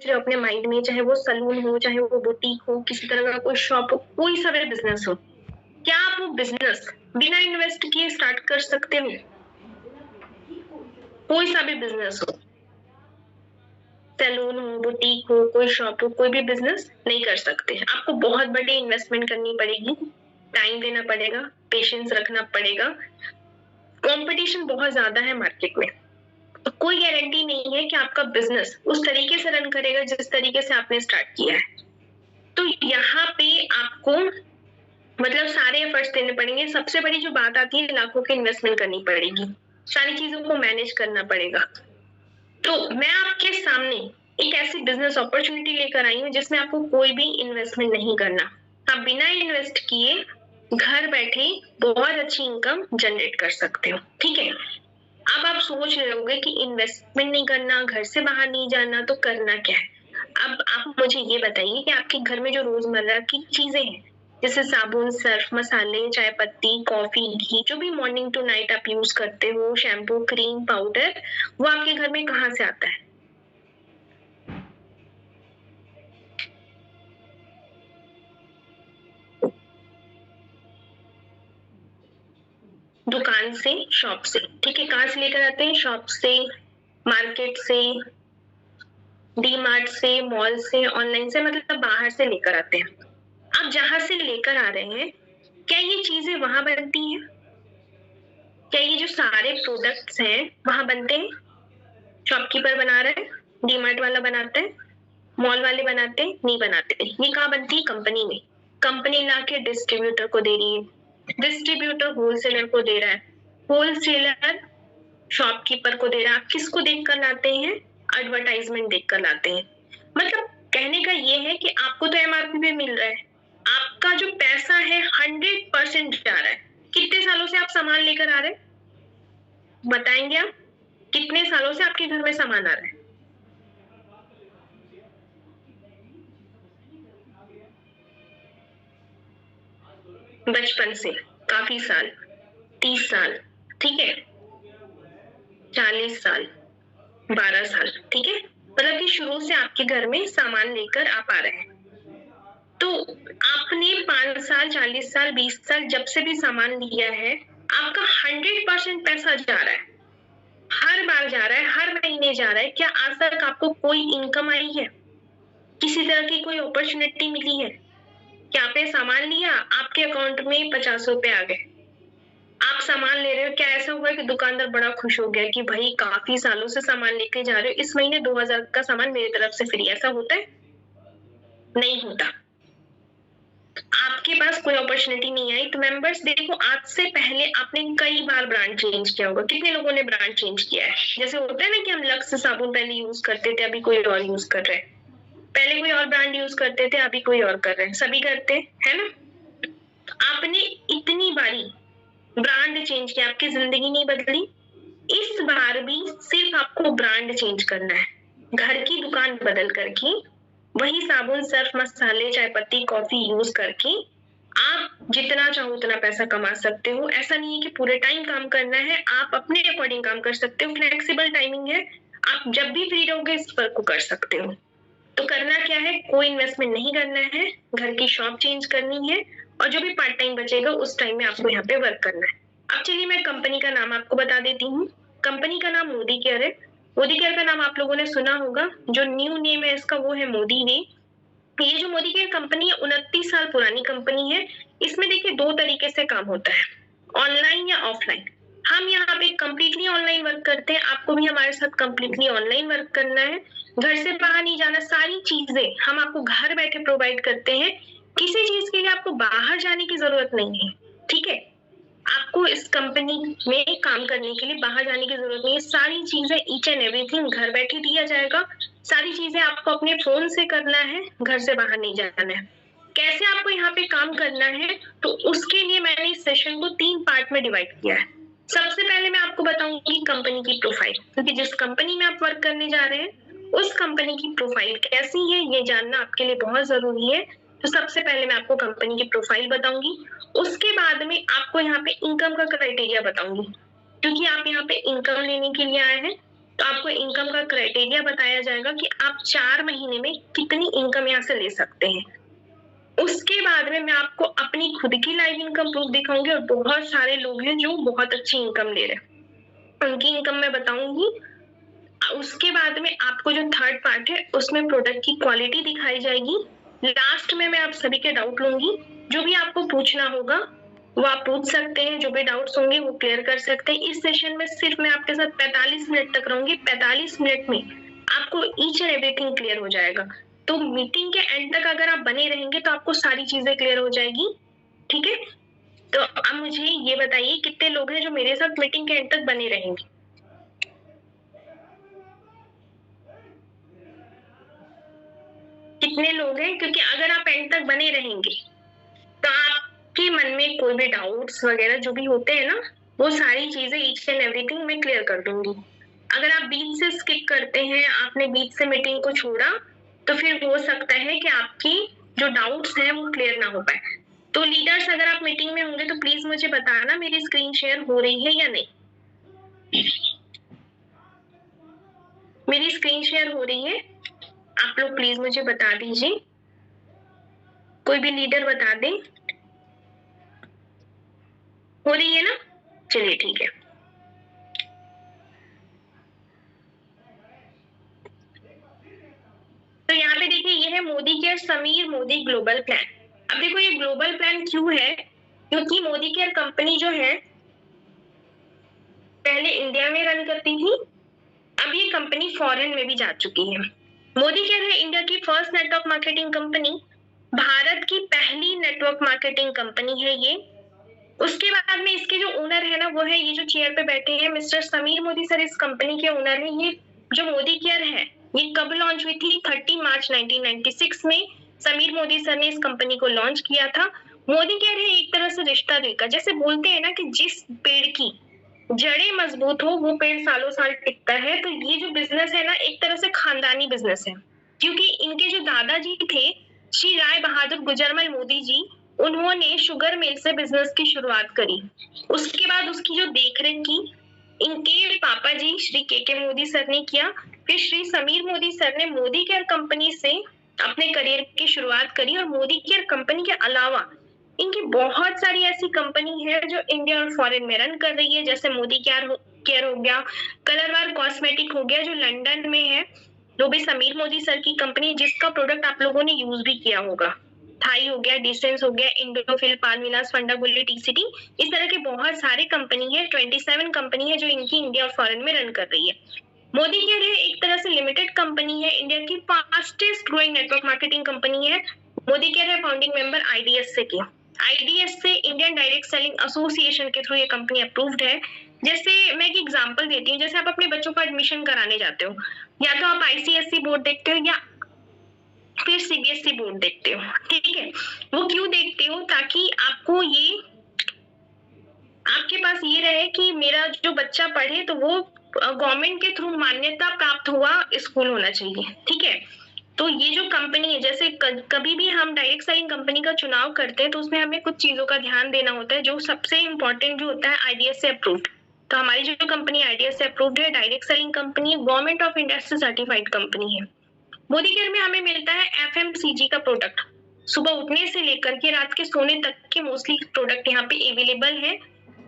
रहे हो अपने माइंड में, चाहे वो सलून हो, चाहे वो बुटीक हो, किसी तरह का कोई शॉप हो, कोई सा भी बिजनेस हो, क्या आप वो बिजनेस बिना इन्वेस्ट किए स्टार्ट कर सकते हो? कोई सा भी बिजनेस हो, सैलून हो, बुटीक हो, कोई शॉप हो, कोई भी बिजनेस नहीं कर सकते। आपको बहुत बड़ी इन्वेस्टमेंट करनी पड़ेगी, टाइम देना पड़ेगा, पेशेंस रखना पड़ेगा, कंपटीशन बहुत ज्यादा है मार्केट में। तो कोई गारंटी नहीं है कि आपका बिजनेस उस तरीके से रन करेगा जिस तरीके से आपने स्टार्ट किया है। तो यहाँ पे आपको मतलब सारे एफर्ट्स देने पड़ेंगे। सबसे बड़ी जो बात आती है, लाखों की इन्वेस्टमेंट करनी पड़ेगी, सारी चीजों को मैनेज करना पड़ेगा। तो मैं आपके सामने एक ऐसी बिजनेस अपॉर्चुनिटी लेकर आई हूँ जिसमें आपको कोई भी इन्वेस्टमेंट नहीं करना। आप बिना इन्वेस्ट किए घर बैठे बहुत अच्छी इनकम जनरेट कर सकते हो। ठीक है, अब आप सोच रहे होंगे कि इन्वेस्टमेंट नहीं करना, घर से बाहर नहीं जाना, तो करना क्या है? अब आप मुझे ये बताइए कि आपके घर में जो रोजमर्रा की चीजें हैं, जैसे साबुन, सर्फ, मसाले, चाय पत्ती, कॉफी, घी, जो भी मॉर्निंग टू नाइट आप यूज करते हो, शैम्पू, क्रीम, पाउडर, वो आपके घर में कहाँ से आता है? दुकान से, शॉप से। ठीक है, कहाँ से लेकर आते हैं? शॉप से, मार्केट से, डी मार्ट से, मॉल से, ऑनलाइन से, मतलब बाहर से लेकर आते हैं। आप जहां से लेकर आ रहे हैं, क्या ये चीजें वहां बनती हैं? क्या ये जो सारे प्रोडक्ट्स हैं वहां बनते हैं? शॉपकीपर बना रहे हैं, डी मार्ट वाला बनाते हैं, मॉल वाले बनाते हैं? नहीं बनाते। ये कहाँ बनती है? कंपनी में। कंपनी लाके डिस्ट्रीब्यूटर को दे रही है, डिस्ट्रीब्यूटर होलसेलर को दे रहा है, होलसेलर शॉपकीपर को दे रहा है। आप किसको देखकर लाते हैं? एडवर्टाइजमेंट देखकर लाते हैं। मतलब कहने का ये है कि आपको तो एमआरपी पे मिल रहा है, आपका जो पैसा है 100% जा रहा है। कितने सालों से आप सामान लेकर आ रहे हैं? बताएंगे आप? कितने सालों से आपके घर में सामान आ रहा है? बचपन से, काफी साल, 30 साल, ठीक है, 40 साल, 12 साल, ठीक है, मतलब कि शुरू से आपके घर में सामान लेकर आप आ रहे हैं। तो आपने 5 साल, 40 साल, 20 साल जब से भी सामान लिया है, आपका 100% पैसा जा रहा है, हर बार जा रहा है, हर महीने जा रहा है। क्या आज तक आपको कोई इनकम आई है? किसी तरह की कोई अपॉर्चुनिटी मिली है? क्या आपने सामान लिया, आपके अकाउंट में 50 रुपए आ गए, आप सामान ले रहे हो, क्या ऐसा हुआ कि दुकानदार बड़ा खुश हो गया कि भाई काफी सालों से सामान लेके जा रहे हो, इस महीने 2000 का सामान मेरी तरफ से फ्री? ऐसा होता है? नहीं होता। आपके पास कोई अपॉर्चुनिटी नहीं आई। तो मेंबर्स देखो, आज से पहले आपने कई बार ब्रांड चेंज किया होगा। कितने लोगों ने ब्रांड चेंज किया है? जैसे होता है ना कि हम लक्स साबुन पहले यूज करते थे, अभी कोई और यूज कर रहे हैं, पहले कोई और ब्रांड यूज करते थे, अभी कोई और कर रहे हैं, सभी करते है ना? आपने इतनी बारी ब्रांड चेंज किया, आपकी जिंदगी नहीं बदली। इस बार भी सिर्फ आपको ब्रांड चेंज करना है, घर की दुकान बदल करके वही साबुन, सर्फ, मसाले, चाय पत्ती, कॉफी यूज करके आप जितना चाहो उतना पैसा कमा सकते हो। ऐसा नहीं है कि पूरे टाइम काम करना है, आप अपने अकॉर्डिंग काम कर सकते हो, फ्लेक्सिबल टाइमिंग है, आप जब भी फ्री रहोगे इस वर्क को कर सकते हो। तो करना क्या है? कोई इन्वेस्टमेंट नहीं करना है, घर की शॉप चेंज करनी है, और जो भी पार्ट टाइम बचेगा उस टाइम में आपको यहाँ पे वर्क करना है। अब चलिए मैं कंपनी का नाम आपको बता देती हूँ। कंपनी का नाम मोदी केयर है। मोदी केयर का नाम आप लोगों ने सुना होगा, जो न्यू नेम है इसका वो है मोदी वे। ये जो मोदी केयर कंपनी है 29 साल पुरानी कंपनी है। इसमें देखिए 2 तरीके से काम होता है, ऑनलाइन या ऑफलाइन। हम यहाँ पे कम्प्लीटली ऑनलाइन वर्क करते हैं, आपको भी हमारे साथ कम्प्लीटली ऑनलाइन वर्क करना है, घर से बाहर नहीं जाना, सारी चीजें हम आपको घर बैठे प्रोवाइड करते हैं, किसी चीज के लिए आपको बाहर जाने की जरूरत नहीं है। ठीक है, आपको इस कंपनी में काम करने के लिए बाहर जाने की जरूरत नहीं है, सारी चीजें ईच एंड एवरीथिंग घर बैठे दिया जाएगा, सारी चीजें आपको अपने फोन से करना है, घर से बाहर नहीं जाना है। कैसे आपको यहाँ पे काम करना है, तो उसके लिए मैंने इस सेशन को 3 पार्ट में डिवाइड किया है। सबसे पहले मैं आपको बताऊंगी कंपनी की प्रोफाइल, क्योंकि जिस कंपनी में आप वर्क करने जा रहे हैं उस कंपनी की प्रोफाइल कैसी है ये जानना आपके लिए बहुत जरूरी है। तो सबसे पहले मैं आपको कंपनी की प्रोफाइल बताऊंगी, उसके बाद में आपको यहाँ पे इनकम का क्राइटेरिया बताऊंगी, क्योंकि आप यहाँ पे इनकम लेने के लिए आए हैं, तो आपको इनकम का क्राइटेरिया बताया जाएगा कि आप 4 महीने में कितनी इनकम यहाँ से ले सकते हैं। उसके बाद में मैं आपको अपनी खुद की लाइव इनकम प्रूफ दिखाऊंगी, और बहुत सारे लोग हैं जो बहुत अच्छी इनकम ले रहे हैं, उनकी इनकम मैं बताऊंगी। उसके बाद में आपको जो थर्ड पार्ट है उसमें प्रोडक्ट की क्वालिटी दिखाई जाएगी। लास्ट में मैं आप सभी के डाउट लूंगी, जो भी आपको पूछना होगा वो आप पूछ सकते हैं, जो भी डाउट्स होंगे वो क्लियर कर सकते हैं। इस सेशन में सिर्फ मैं आपके साथ 45 मिनट तक रहूंगी। 45 मिनट में आपको ईच एंड एवरीथिंग क्लियर हो जाएगा। तो मीटिंग के एंड तक अगर आप बने रहेंगे तो आपको सारी चीजें क्लियर हो जाएगी, ठीक है। तो अब मुझे ये बताइए कितने लोग हैं जो मेरे साथ मीटिंग के एंड तक बने रहेंगे। कितने लोग हैं? क्योंकि अगर आप एंड तक बने रहेंगे तो आपके मन में कोई भी डाउट्स वगैरह जो भी होते हैं ना, वो सारी चीजें ईच एंड एवरीथिंग मैं क्लियर कर दूंगी। अगर आप बीच से स्किप करते हैं, आपने बीच से मीटिंग को छोड़ा, तो फिर हो सकता है कि आपकी जो डाउट्स हैं वो क्लियर ना हो पाए। तो लीडर्स, अगर आप मीटिंग में होंगे तो प्लीज मुझे बताना मेरी स्क्रीन शेयर हो रही है या नहीं। मेरी स्क्रीन शेयर हो रही है? आप लोग प्लीज मुझे बता दीजिए, कोई भी लीडर बता दें। हो रही है ना? चलिए ठीक है। तो यहाँ पे देखिए, ये है Modi care Sameer Modi global plan. अब देखो ये ग्लोबल प्लान क्यों है? क्योंकि मोदी केयर कंपनी जो है पहले इंडिया में रन करती थी, अब ये कंपनी फॉरेन में भी जा चुकी है। मोदी केयर है इंडिया की first network marketing company, Bharat की पहली नेटवर्क मार्केटिंग कंपनी है ये। उसके बाद में इसके जो ओनर है ना, वो है ये जो चेयर पे बैठे हैं मिस्टर समीर मोदी सर, इस कंपनी के ओनर है। ये जो मोदी केयर है ये कब लॉन्च हुई थी? 30 मार्च 1996 में समीर मोदी सर ने इस कंपनी को लॉन्च किया था। मोदी केयर है एक तरह से रिश्ता दिल का। जैसे बोलते हैं ना कि जिस पेड़ की जड़ें मजबूत हो वो पेड़ सालों साल टिकता है, तो ये जो बिजनेस है ना एक तरह से खानदानी बिजनेस है। क्योंकि इनके जो दादाजी थे श्री राय बहादुर गुजरमल मोदी जी, उन्होंने शुगर मिल से बिजनेस की शुरुआत करी। उसके बाद उसकी जो देखरेख की इनके पापा जी श्री के मोदी सर ने किया। फिर श्री समीर मोदी सर ने मोदी केयर कंपनी से अपने करियर की शुरुआत करी। और मोदी केयर कंपनी के अलावा इनकी बहुत सारी ऐसी कंपनी है जो इंडिया और फॉरेन में रन कर रही है। जैसे मोदी केयर हो गया, कलरवार कॉस्मेटिक हो गया जो लंदन में है, जो भी समीर मोदी सर की कंपनी, जिसका प्रोडक्ट आप लोगों ने यूज भी किया होगा। थाई हो गया, डिसेंस हो गया, इंडोफिल, पालमिलास, फंडाबुली, टीसीटी, इस तरह के बहुत सारे कंपनी है। 27 कंपनी है जो इनकी इंडिया और फॉरेन में रन कर रही है। मोदी केयर है एक तरह से लिमिटेड कंपनी है, इंडिया की fastest growing network marketing company है। मोदी केयर है फाउंडिंग मेंबर आईडीएस से की। आईडीएस से इंडियन डायरेक्ट सेलिंग एसोसिएशन के थ्रू ये कंपनी अप्रूव्ड है। जैसे मैं एक एग्जांपल देती हूँ, जैसे आप अपने बच्चों का एडमिशन कराने जाते हो, या तो आप आईसीएसई बोर्ड देखते हो या फिर सीबीएसई बोर्ड देखते हो, ठीक है। वो क्यों देखते हो? ताकि आपको ये, आपके पास ये रहे कि मेरा जो बच्चा पढ़े तो वो गवर्नमेंट के थ्रू मान्यता प्राप्त हुआ स्कूल होना चाहिए, ठीक है। तो ये जो कंपनी है, जैसे कभी भी हम डायरेक्ट सेलिंग कंपनी का चुनाव करते हैं तो उसमें हमें कुछ चीजों का ध्यान देना होता है। जो सबसे इम्पोर्टेंट जो होता है आईडीएस से अप्रूव्ड। तो हमारी जो कंपनी आईडीएस से अप्रूव्ड है, डायरेक्ट सेलिंग कंपनी है, गवर्नमेंट ऑफ इंडिया से सर्टिफाइड कंपनी है। मोदी केयर में हमें मिलता है एफएमसीजी का प्रोडक्ट। सुबह उठने से लेकर के रात के सोने तक के मोस्टली प्रोडक्ट यहाँ पे अवेलेबल है।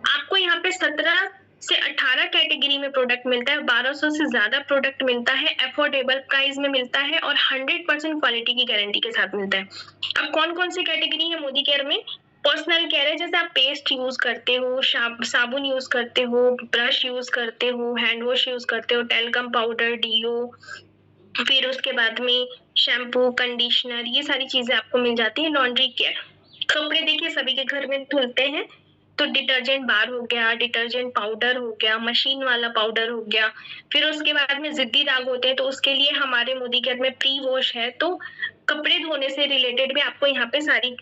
आपको यहाँ पे 17 से 18 कैटेगरी में प्रोडक्ट मिलता है, 1200 से ज्यादा प्रोडक्ट मिलता है, अफोर्डेबल प्राइस में मिलता है और 100% क्वालिटी की गारंटी के साथ मिलता है। अब कौन कौन सी कैटेगरी है मोदी केयर में? पर्सनल केयर है, जैसे आप पेस्ट यूज करते हो, साबुन यूज करते हो, ब्रश यूज करते हो, हैंड वॉश यूज करते हो, टेलकम पाउडर, डीओ, फिर उसके बाद में शैम्पू, कंडीशनर, ये सारी चीजें आपको मिल जाती है। लॉन्ड्री केयर, कपड़े देखिए सभी के घर में धुलते हैं, तो डिटर्जेंट बार हो गया, डिटर्जेंट पाउडर हो गया, मशीन वाला पाउडर हो गया। फिर उसके बाद में जिद्दी दाग होते हैं तो उसके लिए हमारे मोदी केयर में प्री वॉश है। तो कपड़े धोने से रिलेटेड भी आपको यहाँ पे सारी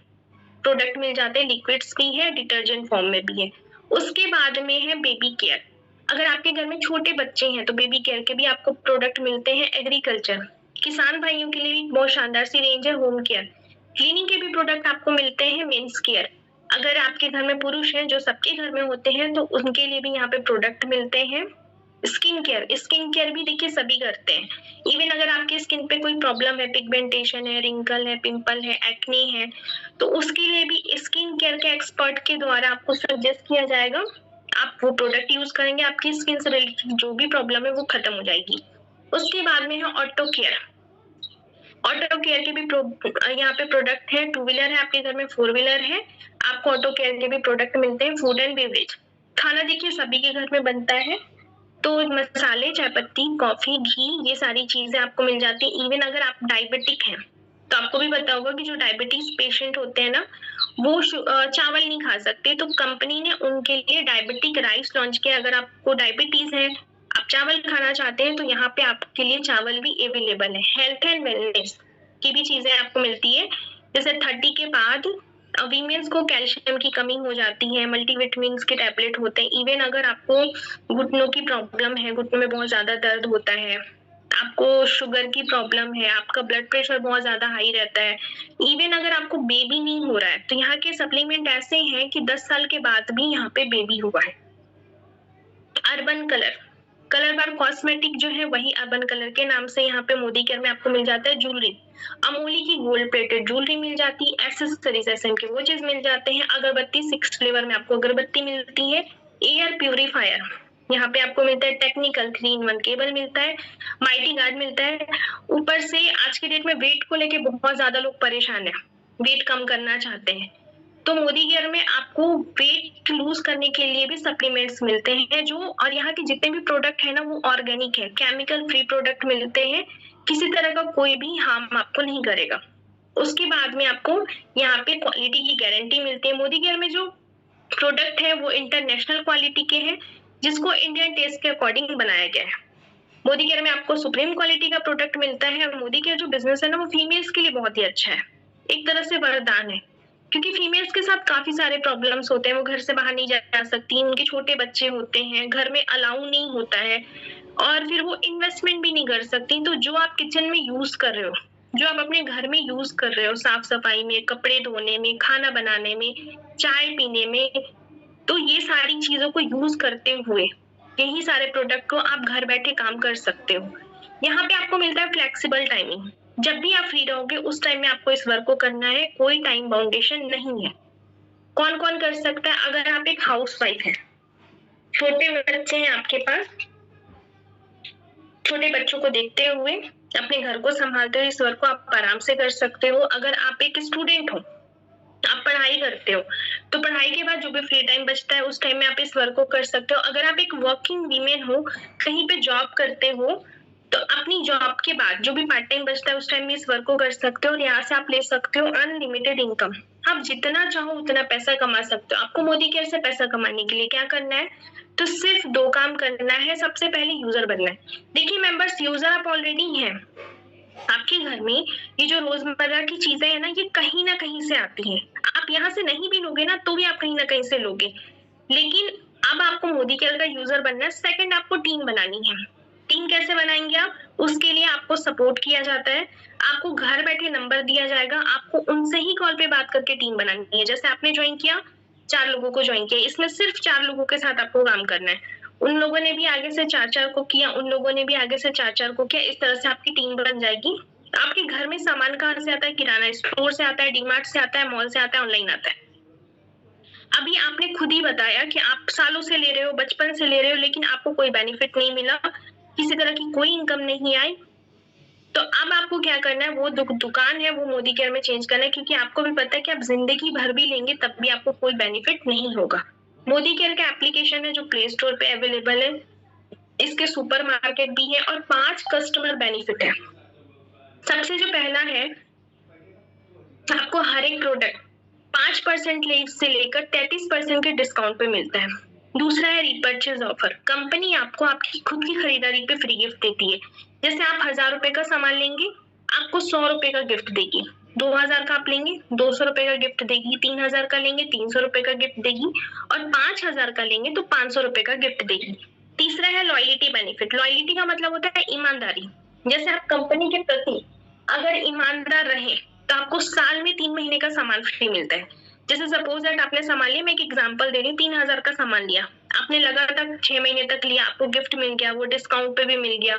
प्रोडक्ट मिल जाते हैं, लिक्विड्स भी है, डिटर्जेंट फॉर्म में भी है। उसके बाद में है बेबी केयर। अगर आपके घर में छोटे बच्चे हैं तो बेबी केयर के भी आपको प्रोडक्ट मिलते हैं। एग्रीकल्चर, किसान भाइयों के लिए भी बहुत शानदार सी रेंज है। होम केयर, क्लीनिंग के भी प्रोडक्ट आपको मिलते हैं। मेंस केयर, अगर आपके घर में पुरुष हैं, जो सबके घर में होते हैं, तो उनके लिए भी यहाँ पे प्रोडक्ट मिलते हैं। स्किन केयर भी देखिए सभी करते हैं। इवन अगर आपकी स्किन पे कोई प्रॉब्लम है, पिगमेंटेशन है, रिंकल है, पिंपल है, एक्ने है, तो उसके लिए भी स्किन केयर के एक्सपर्ट के द्वारा आपको सजेस्ट किया जाएगा। आप वो प्रोडक्ट यूज करेंगे, आपकी स्किन से रिलेटेड जो भी प्रॉब्लम है वो खत्म हो जाएगी। उसके बाद में है ऑटो केयर। ऑटो केयर के भी यहाँ पे प्रोडक्ट है। 2 व्हीलर है आपके घर में, 4 व्हीलर है, आपको ऑटो केयर के भी प्रोडक्ट मिलते हैं। फूड एंड बेवरेज, खाना देखिए सभी के घर में बनता है, तो मसाले, चाय पत्ती, कॉफी, घी, ये सारी चीजें आपको मिल जाती है। इवन अगर आप डायबिटिक हैं तो आपको भी पता होगा कि जो डायबिटीज पेशेंट होते हैं ना, वो चावल नहीं खा सकते, तो कंपनी ने उनके लिए डायबिटिक राइस लॉन्च किया। अगर आपको डायबिटीज है, आप चावल खाना चाहते हैं, तो यहाँ पे आपके लिए चावल भी अवेलेबल है। हेल्थ एंड वेलनेस की भी चीजें आपको मिलती है, जैसे 30 के बाद वीमेंस को कैल्शियम की कमी हो जाती है, मल्टीविटामिन्स के टैबलेट होते हैं। इवन अगर आपको घुटनों की प्रॉब्लम है, घुटनों में बहुत ज्यादा दर्द होता है, आपको शुगर की प्रॉब्लम है, आपका ब्लड प्रेशर बहुत ज्यादा हाई रहता है, इवन अगर आपको बेबी नहीं हो रहा है, तो यहाँ के सप्लीमेंट ऐसे हैं कि 10 साल के बाद भी यहाँ पे बेबी हुआ है। अर्बन कलर बार कॉस्मेटिक जो है वही अर्बन कलर के नाम से यहाँ पे मोदी केयर में आपको मिल जाता है। ज्वेलरी, अमोली की गोल्ड प्लेटेड ज्वेलरी मिल जाती है। एक्सेसरीज एसएम के वो चीज मिल जाते हैं। अगरबत्ती 6 फ्लेवर में आपको अगरबत्ती मिलती है। एयर प्यूरिफायर यहाँ पे आपको मिलता है। टेक्निकल 3-in-1 केबल मिलता है। माइटी गार्ड मिलता है। ऊपर से आज के डेट में वेट को लेके बहुत ज्यादा लोग परेशान है, वेट कम करना चाहते हैं, तो मोदी केयर में आपको वेट लूज करने के लिए भी सप्लीमेंट्स मिलते हैं जो, और यहाँ के जितने भी प्रोडक्ट है ना वो ऑर्गेनिक है, केमिकल फ्री प्रोडक्ट मिलते हैं, किसी तरह का कोई भी हार्म आपको नहीं करेगा। उसके बाद में आपको यहाँ पे क्वालिटी की गारंटी मिलती है। मोदी केयर में जो प्रोडक्ट है वो इंटरनेशनल क्वालिटी के हैं, जिसको इंडियन टेस्ट के अकॉर्डिंग बनाया गया है। मोदी केयर में आपको सुप्रीम क्वालिटी का प्रोडक्ट मिलता है। और मोदी केयर जो बिजनेस है ना वो फीमेल्स के लिए बहुत ही अच्छा है, एक तरह से वरदान है, क्योंकि फीमेल्स के साथ काफी सारे प्रॉब्लम्स होते हैं। वो घर से बाहर नहीं जा सकती, उनके छोटे बच्चे होते हैं, घर में अलाउ नहीं होता है, और फिर वो इन्वेस्टमेंट भी नहीं कर सकती। तो जो आप किचन में यूज कर रहे हो, जो आप अपने घर में यूज कर रहे हो, साफ सफाई में, कपड़े धोने में, खाना बनाने में, चाय पीने में, तो ये सारी चीजों को यूज करते हुए यही सारे प्रोडक्ट को आप घर बैठे काम कर सकते हो। यहाँ पे आपको मिलता है फ्लेक्सिबल टाइमिंग, जब भी आप फ्री रहोगे उस टाइम में आपको इस वर्क को करना है, कोई टाइम बाउंडेशन नहीं है। कौन कौन कर सकता है? अगर आप एक हाउसवाइफ है, छोटे बच्चे हैं आपके पास, छोटे बच्चों को देखते हुए, अपने घर को संभालते हुए इस वर्क को आप आराम से कर सकते हो। अगर आप एक स्टूडेंट हो, आप पढ़ाई करते हो, तो पढ़ाई के बाद जो भी फ्री टाइम बचता है उस टाइम में आप इस वर्क को कर सकते हो। अगर आप एक वर्किंग वीमेन हो, कहीं पे जॉब करते हो, तो अपनी जॉब के बाद जो भी पार्ट टाइम बचता है उस टाइम में इस वर्क को कर सकते हो, और यहाँ से आप ले सकते हो अनलिमिटेड इनकम। आप जितना चाहो उतना पैसा कमा सकते हो। आपको मोदी केयर से पैसा कमाने के लिए क्या करना है? तो सिर्फ 2 काम करना है। सबसे पहले यूजर बनना है। देखिए मेंबर्स, यूजर आप ऑलरेडी हैं। आपके घर में ये जो रोजमर्रा की चीजें है ना, ये कहीं ना कहीं से आती हैं। आप यहाँ से नहीं भी लोगे ना तो भी आप कहीं ना कहीं से लोगे, लेकिन अब आपको मोदी केयर का यूजर बनना है। सेकंड, आपको टीम बनानी है। टीम कैसे बनाएंगे आप? उसके लिए आपको सपोर्ट किया जाता है, आपको घर बैठे नंबर दिया जाएगा, आपको उनसे ही कॉल पे बात करके टीम बनानी है। जैसे आपने ज्वाइन किया, 4 लोगों को ज्वाइन किया, इसमें सिर्फ 4 लोगों के साथ आपको काम करना है। उन लोगों ने भी आगे से 4-4 को किया, उन लोगों ने भी आगे से 4-4 को किया, इस तरह से आपकी टीम बन जाएगी। आपके घर में सामान कहाँ से आता है? किराना स्टोर से आता है, डीमार्ट से आता है, मॉल से आता है, ऑनलाइन आता है। अभी आपने खुद ही बताया कि आप सालों से ले रहे हो, बचपन से ले रहे हो, लेकिन आपको कोई बेनिफिट नहीं मिला, किसी तरह की कोई इनकम नहीं आई। तो अब आपको क्या करना है? वो दुकान है वो मोदी केयर में चेंज करना है, क्योंकि आपको भी पता है कि आप जिंदगी भर भी लेंगे तब भी आपको कोई बेनिफिट नहीं होगा। मोदी केयर का एप्लीकेशन है जो प्ले स्टोर पे अवेलेबल है, इसके सुपर मार्केट भी है, और 5 कस्टमर बेनिफिट है। सबसे जो पहला है, आपको हर एक प्रोडक्ट 5% से लेकर 33% के डिस्काउंट पे मिलता है। दूसरा है रीपर्चेज ऑफर। कंपनी आपको आपकी खुद की खरीदारी पे फ्री गिफ्ट देती है। जैसे आप 1000 रुपए का सामान लेंगे, आपको 100 रुपए का गिफ्ट देगी। 2000 का आप लेंगे, 200 रुपए का गिफ्ट देगी। 3000 का लेंगे, 300 रुपए का गिफ्ट देगी। और 5000 का लेंगे तो 500 रुपए का गिफ्ट देगी। तीसरा है लॉयल्टी बेनिफिट। लॉयल्टी का मतलब होता है ईमानदारी। जैसे आप कंपनी के प्रति अगर ईमानदार रहे तो आपको साल में 3 महीने का सामान फ्री मिलता है। जैसे सपोज दैट आपने सामान लिया, मैं एक एग्जांपल दे रही हूँ, 3000 का सामान लिया, आप आपने लगातार 6 महीने तक लिया, आपको गिफ्ट मिल गया, वो डिस्काउंट पे भी मिल गया,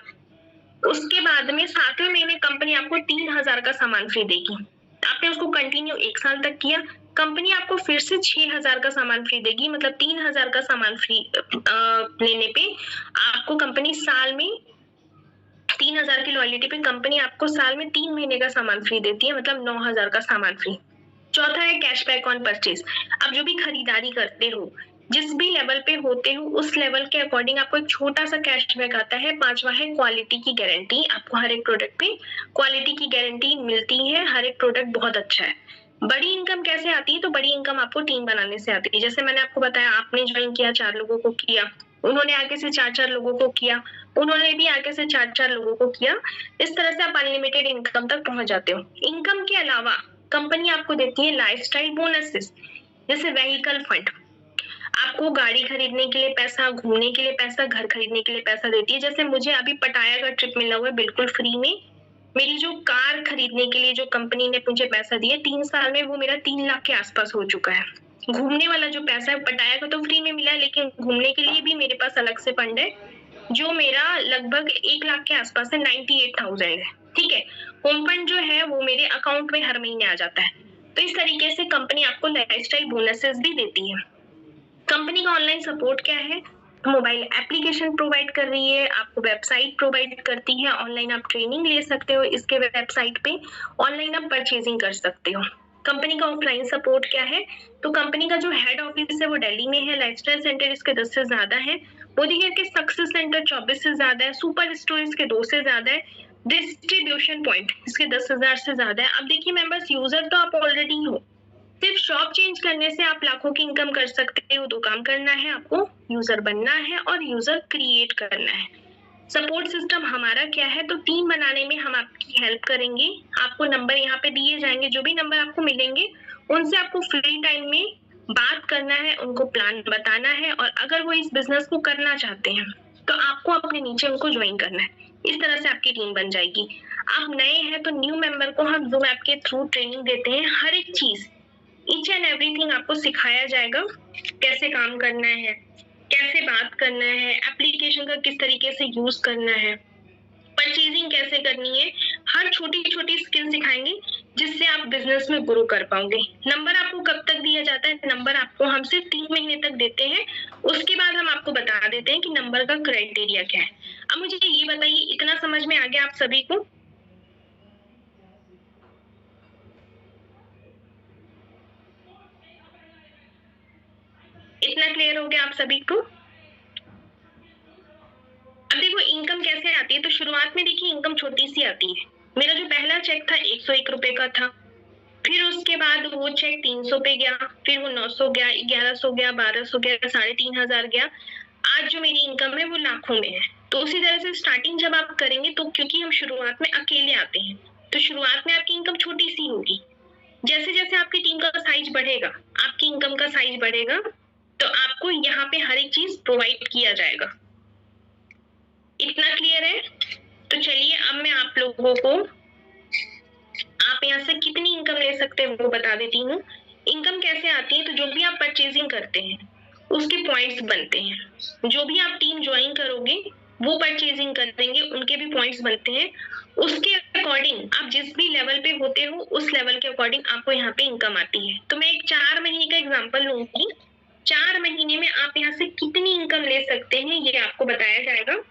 उसके बाद में 7वें महीने कंपनी आपको 3000 का सामान फ्री देगी। आपने उसको कंटिन्यू 1 साल तक किया, कंपनी आपको फिर से 6000 का सामान फ्री देगी, मतलब 3000 का सामान फ्री लेने पे आपको कंपनी साल में 3000 की लॉयल्टी पे कंपनी आपको साल में 3 महीने का सामान फ्री देती है, मतलब 9000 का सामान फ्री। चौथा है कैशबैक ऑन परचेज। आप जो भी खरीदारी करते हो, जिस भी लेवल पे होते हो, उस लेवल के अकॉर्डिंग आपको एक छोटा सा कैशबैक आता है। पांचवा है क्वालिटी की गारंटी। आपको हर एक प्रोडक्ट पे क्वालिटी की गारंटी मिलती है, हर एक प्रोडक्ट बहुत अच्छा है। बड़ी इनकम कैसे आती है? तो बड़ी इनकम आपको टीम बनाने से आती है। जैसे मैंने आपको बताया, आपने ज्वाइन किया, 4 लोगों को किया, उन्होंने आगे से 4-4 लोगों को किया, उन्होंने भी आगे से 4-4 लोगों को किया। इस तरह से आप अनलिमिटेड इनकम तक पहुंच जाते हो। इनकम के अलावा कंपनी आपको देती है लाइफस्टाइल बोनसेस, जैसे व्हीकल फंड। आपको गाड़ी खरीदने के लिए पैसा, घूमने के लिए पैसा, घर खरीदने के लिए पैसा देती है। जैसे मुझे अभी पटाया का ट्रिप मिला हुआ है बिल्कुल फ्री में। मेरी जो कार खरीदने के लिए जो कंपनी ने मुझे पैसा दिया, 3 साल में वो मेरा 3 लाख के आसपास हो चुका है। घूमने वाला जो पैसा है, पटाया का तो फ्री में मिला है, लेकिन घूमने के लिए भी मेरे पास अलग से फंड है, जो मेरा लगभग 1 लाख के आसपास है, 98,000 है। ठीक है, होम फंड जो है वो मेरे अकाउंट में हर महीने आ जाता है। तो इस तरीके से कंपनी आपको लाइफस्टाइल बोनसेस भी देती है। कंपनी का ऑनलाइन सपोर्ट क्या है? मोबाइल एप्लीकेशन प्रोवाइड कर रही है, आपको वेबसाइट प्रोवाइड करती है, ऑनलाइन आप ट्रेनिंग ले सकते हो इसके वेबसाइट पे, ऑनलाइन आप परचेजिंग कर सकते हो। कंपनी का ऑफलाइन सपोर्ट क्या है? तो कंपनी का जो हेड ऑफिस है वो दिल्ली में है, लाइफस्टाइल सेंटर इसके 10 से ज्यादा है, मोदीकेयर के सक्सेस सेंटर 24 से ज्यादा है, सुपर स्टोर इसके 2 से ज्यादा है, डिस्ट्रीब्यूशन पॉइंट इसके 10,000 से ज्यादा है। अब देखिए मेंबर्स, यूजर तो आप ऑलरेडी हो, सिर्फ शॉप चेंज करने से आप लाखों की इनकम कर सकते हो। 2 काम करना है आपको, यूजर बनना है और यूजर क्रिएट करना है। सपोर्ट सिस्टम हमारा क्या है? तो टीम बनाने में हम आपकी हेल्प करेंगे। आपको नंबर यहाँ पे दिए जाएंगे, जो भी नंबर आपको मिलेंगे उनसे आपको फ्री टाइम में बात करना है, उनको प्लान बताना है, और अगर वो इस बिजनेस को करना चाहते हैं तो आपको अपने नीचे उनको ज्वाइन करना है। इस तरह से आपकी टीम बन जाएगी। आप नए हैं तो न्यू मेंबर को हम जूम ऐप के थ्रू ट्रेनिंग देते हैं, हर एक चीज, ईच एंड एवरीथिंग आपको सिखाया जाएगा। कैसे काम करना है, कैसे बात करना है, एप्लीकेशन का किस तरीके से यूज करना है, परचेजिंग कैसे करनी है, हर छोटी छोटी स्किल सिखाएंगे जिससे आप बिजनेस में ग्रो कर पाओगे। नंबर आपको कब तक दिया जाता है? नंबर आपको हम सिर्फ 3 महीने तक देते हैं, उसके बाद हम आपको बता देते हैं कि नंबर का क्राइटेरिया क्या है। अब मुझे ये बताइए, इतना समझ में आ गया आप सभी को? इतना क्लियर हो गया आप सभी को? अब देखो इनकम कैसे आती है। तो शुरुआत में देखिए इनकम छोटी सी आती है। मेरा जो पहला चेक था 101 रुपए का था, फिर उसके बाद वो चेक 300 पे गया, फिर वो 900 गया, 1100 गया, 1200 गया, 3500 गया। आज जो मेरी इनकम है वो लाखों में है। तो उसी तरह से स्टार्टिंग जब आप करेंगे, तो क्योंकि हम शुरुआत में अकेले आते हैं, तो शुरुआत में आपकी इनकम छोटी सी होगी। जैसे जैसे आपकी टीम का साइज बढ़ेगा, आपकी इनकम का साइज बढ़ेगा, तो आपको यहाँ पे हर एक चीज प्रोवाइड किया जाएगा। इतना क्लियर है? तो चलिए अब मैं आप लोगों को आप यहाँ से कितनी इनकम ले सकते हैं वो बता देती हूँ। इनकम कैसे आती है? तो जो भी आप परचेजिंग करते हैं उसके पॉइंट्स बनते हैं। जो भी आप टीम ज्वाइन करोगे वो परचेजिंग करेंगे, उनके भी पॉइंट्स बनते हैं। उसके अकॉर्डिंग आप जिस भी लेवल पे होते हो उस लेवल के अकॉर्डिंग आपको यहाँ पे इनकम आती है। तो मैं एक 4 महीने का एग्जाम्पल लूंगी। 4 महीने में आप यहाँ से कितनी इनकम ले सकते हैं ये आपको बताया जाएगा।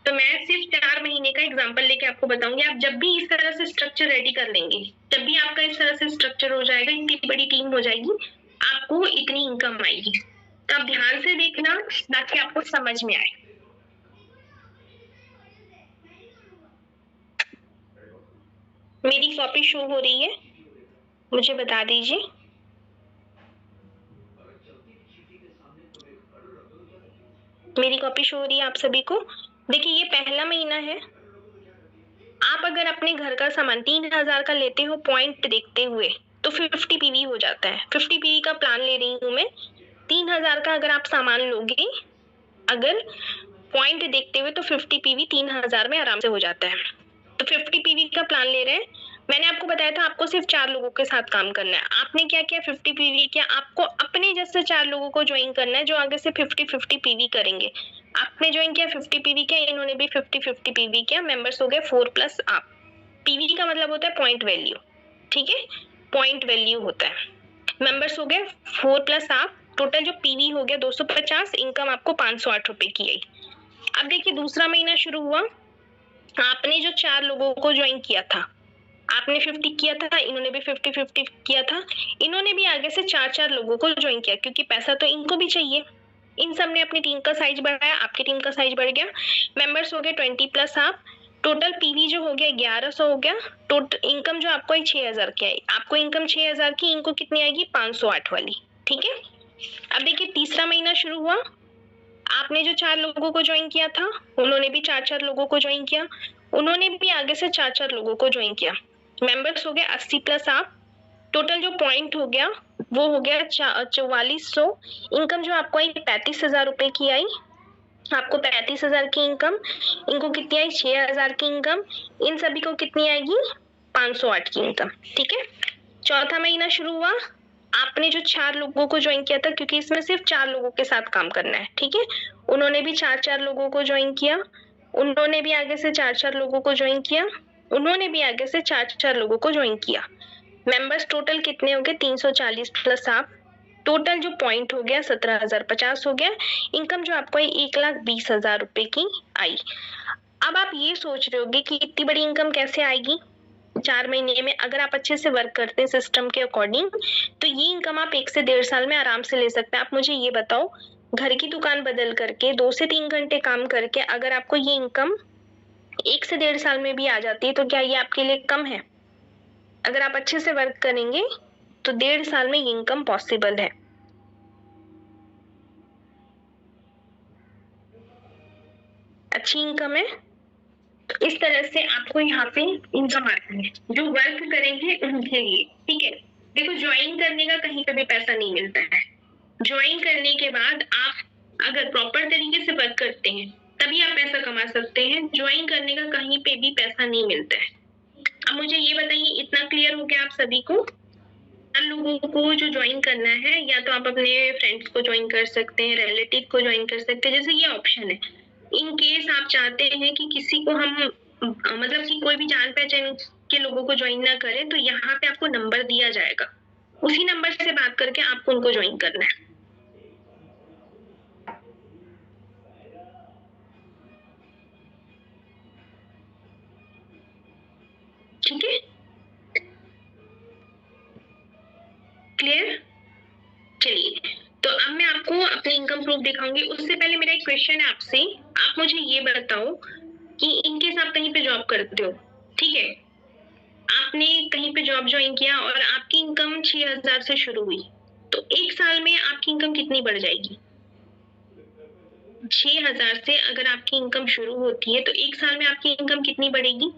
तो मैं सिर्फ 4 महीने का एग्जांपल लेके आपको बताऊंगी। आप जब भी इस तरह से स्ट्रक्चर रेडी कर लेंगे, जब भी आपका इस तरह से स्ट्रक्चर हो जाएगा, इतनी बड़ी टीम हो जाएगी, आपको इतनी इनकम आएगी। तो आप ध्यान से देखना ताकि आपको समझ में आए। मेरी कॉपी शो हो रही है? मुझे बता दीजिए। मेरी कॉपी शो हो रही है आप सभी को? देखिए ये पहला महीना है। आप अगर अपने घर का सामान 3000 का लेते हो पॉइंट देखते हुए, तो 50 पीवी हो जाता है। 50 पीवी का प्लान ले रही हूँ मैं। 3000 का अगर आप सामान लोगे, अगर पॉइंट देखते हुए, तो 50 पीवी 3000 में आराम से हो जाता है। तो 50 पीवी का प्लान ले रहे हैं। मैंने आपको बताया था आपको सिर्फ 4 लोगों के साथ काम करना है। आपने क्या किया, 50 पीवी किया। आपको अपने जैसे 4 लोगों को ज्वाइन करना है जो आगे से 50-50 पीवी करेंगे। आपने ज्वाइन किया, 50 पीवी किया, इन्होंने भी 50-50 पीवी किया। मेंबर्स हो गए 4 प्लस आप। पीवी का मतलब होता है पॉइंट वैल्यू, ठीक है, पॉइंट वैल्यू होता है। मेंबर्स हो गए 4 प्लस आप। टोटल जो पीवी हो गया 250, इनकम आपको 508 रुपए की आई। अब देखिए दूसरा महीना शुरू हुआ, आपने जो 4 लोगों को ज्वाइन किया था, आपने 50 किया था, इन्होंने भी 50-50 किया था। इन्होंने भी आगे से 4-4 लोगों को ज्वाइन किया क्योंकि पैसा तो इनको भी चाहिए। इन सब ने अपनी टीम का साइज बढ़ाया, आपकी टीम का साइज बढ़ गया। मेंबर्स हो गए 20 प्लस आप। टोटल पीवी जो हो गया 1100 हो गया। टोटल इनकम जो आपको आई 6000 की आई। आपको इनकम 6000 की, इनको कितनी आएगी 508 वाली, ठीक है। अब देखिए तीसरा महीना शुरू हुआ, आपने जो 4 लोगों को ज्वाइन किया था, उन्होंने भी 4-4 लोगों को ज्वाइन किया, उन्होंने भी आगे से 4-4 लोगों को ज्वाइन किया। मेंबर्स हो गए 80 प्लस आप। टोटल जो पॉइंट हो गया वो हो गया 4400। इनकम जो आपको आई 35,000 रुपए की आई। आपको 35,000 की इनकम, इनको कितनी आई 6,000 की इनकम, इन सभी को कितनी आएगी 508 की इनकम, ठीक है। चौथा महीना शुरू हुआ, आपने जो 4 लोगों को ज्वाइन किया था, क्योंकि इसमें सिर्फ 4 लोगों के साथ काम करना है, ठीक है। उन्होंने भी 4-4 लोगों को ज्वाइन किया, उन्होंने भी आगे से 4-4 लोगों को ज्वाइन किया, उन्होंने भी आगे से 4-4 लोगों को ज्वाइन किया। मेंबर्स टोटल कितने हो गए 340 प्लस आप। टोटल जो पॉइंट हो गया 17,050 हो गया। इनकम जो आपको 1,20,000 रुपए की आई। अब आप ये सोच रहे होगे कि इतनी बड़ी इनकम कैसे आएगी 4 महीने में। अगर आप अच्छे से वर्क करते हैं सिस्टम के अकॉर्डिंग, तो ये इनकम आप 1 से 1.5 साल में आराम से ले सकते हैं। आप मुझे ये बताओ, घर की दुकान बदल करके 2 से 3 घंटे काम करके अगर आपको ये इनकम 1 से 1.5 साल में भी आ जाती है, तो क्या ये आपके लिए कम है? अगर आप अच्छे से वर्क करेंगे तो 1.5 साल में ये इनकम पॉसिबल है। अच्छी इनकम है। तो इस तरह से आपको यहाँ पे इनकम आती है जो वर्क करेंगे उनके लिए, ठीक है। देखो ज्वाइन करने का कहीं पे भी पैसा नहीं मिलता है। ज्वाइन करने के बाद आप अगर प्रॉपर तरीके से वर्क करते हैं तभी आप पैसा कमा सकते हैं। ज्वाइन करने का कहीं पे भी पैसा नहीं मिलता है। अब मुझे ये बताइए, इतना क्लियर हो गया आप सभी को? लोगों को जो ज्वाइन करना है, या तो आप अपने फ्रेंड्स को ज्वाइन कर सकते हैं, रिलेटिव को ज्वाइन कर सकते हैं, जैसे ये ऑप्शन है। इन केस आप चाहते हैं कि किसी को हम मतलब कि कोई भी जान पहचान के लोगों को ज्वाइन ना करें, तो यहाँ पे आपको नंबर दिया जाएगा, उसी नंबर से बात करके आपको उनको ज्वाइन करना है, ठीक है। क्लियर? चलिए, तो अब मैं आपको अपने इनकम प्रूफ दिखाऊंगी। उससे पहले मेरा एक क्वेश्चन है आपसे। आप मुझे ये बताओ कि इनकेस आप कहीं पे जॉब करते हो, ठीक है, आपने कहीं पे जॉब ज्वाइन किया और आपकी इनकम 6,000 से शुरू हुई, तो 1 साल में आपकी इनकम कितनी बढ़ जाएगी? 6,000 से अगर आपकी इनकम शुरू होती है तो 1 साल में आपकी इनकम कितनी बढ़ेगी?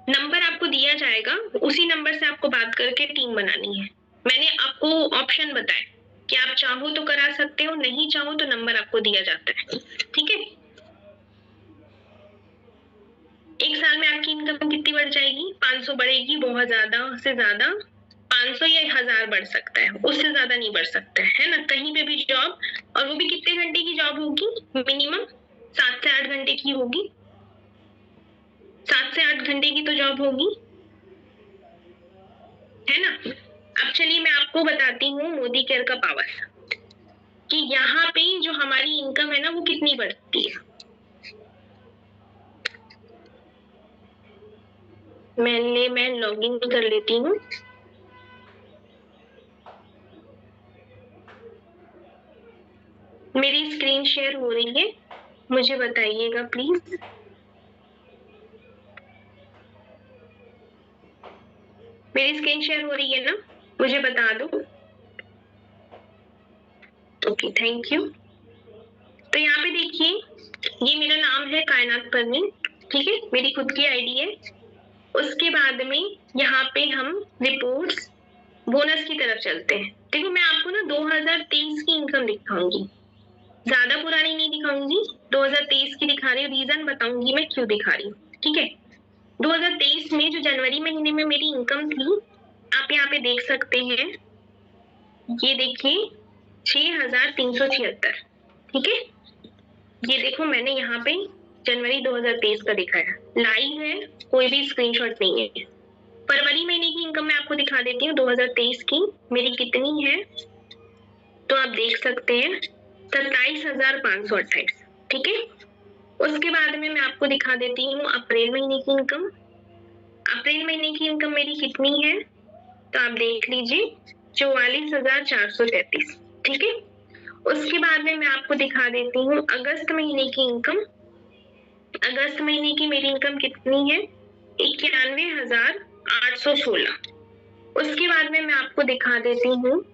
नंबर आपको दिया जाएगा, उसी नंबर से आपको बात करके टीम बनानी है। मैंने आपको ऑप्शन बताए कि आप चाहो तो करा सकते हो, नहीं चाहो तो नंबर आपको दिया जाता है, ठीक है। 1 साल में आपकी इनकम कितनी बढ़ जाएगी? 500 बढ़ेगी, बहुत ज्यादा से ज्यादा 500 या 1000 बढ़ सकता है, उससे ज्यादा नहीं बढ़ सकता है ना कहीं पे भी जॉब। और वो भी कितने घंटे की जॉब होगी? मिनिमम 7 से 8 घंटे की होगी। 7 से 8 घंटे की तो जॉब होगी, है ना। अब चलिए मैं आपको बताती हूँ मोदी केयर का पावर, कि यहाँ पे जो हमारी इनकम है ना वो कितनी बढ़ती है। मैं लॉगिन कर लेती हूँ। मेरी स्क्रीन शेयर हो रही है, मुझे बताइएगा प्लीज। मेरी स्क्रीन शेयर हो रही है ना, मुझे बता दो। Okay, thank you. तो यहाँ पे देखिए, ये मेरा नाम है कायनात परवीन, ठीक है, मेरी खुद की आईडी है। उसके बाद में यहाँ पे हम रिपोर्ट्स बोनस की तरफ चलते हैं। देखो मैं आपको ना 2023 की इनकम दिखाऊंगी, ज्यादा पुरानी नहीं दिखाऊंगी, 2023 की दिखा रही हूँ। रीजन बताऊंगी मैं क्यों दिखा रही हूँ, ठीक है। 2023 में जो जनवरी महीने में मेरी इनकम थी, आप यहाँ पे देख सकते हैं, ये देखिए 6,376, ठीक है। ये देखो मैंने यहाँ पे जनवरी 2023 का दिखाया, लाइव है, कोई भी स्क्रीनशॉट नहीं है। फरवरी महीने की इनकम मैं आपको दिखा देती हूँ 2023 की मेरी कितनी है, तो आप देख सकते हैं 27,528, ठीक है। उसके बाद में मैं आपको दिखा देती हूँ अप्रैल महीने की इनकम। अप्रैल महीने की इनकम मेरी कितनी है, तो आप देख लीजिए 44,433, ठीक है। उसके बाद में मैं आपको दिखा देती हूँ अगस्त महीने की इनकम। अगस्त महीने की मेरी इनकम कितनी है, 91,816। उसके बाद में मैं आपको दिखा देती हूँ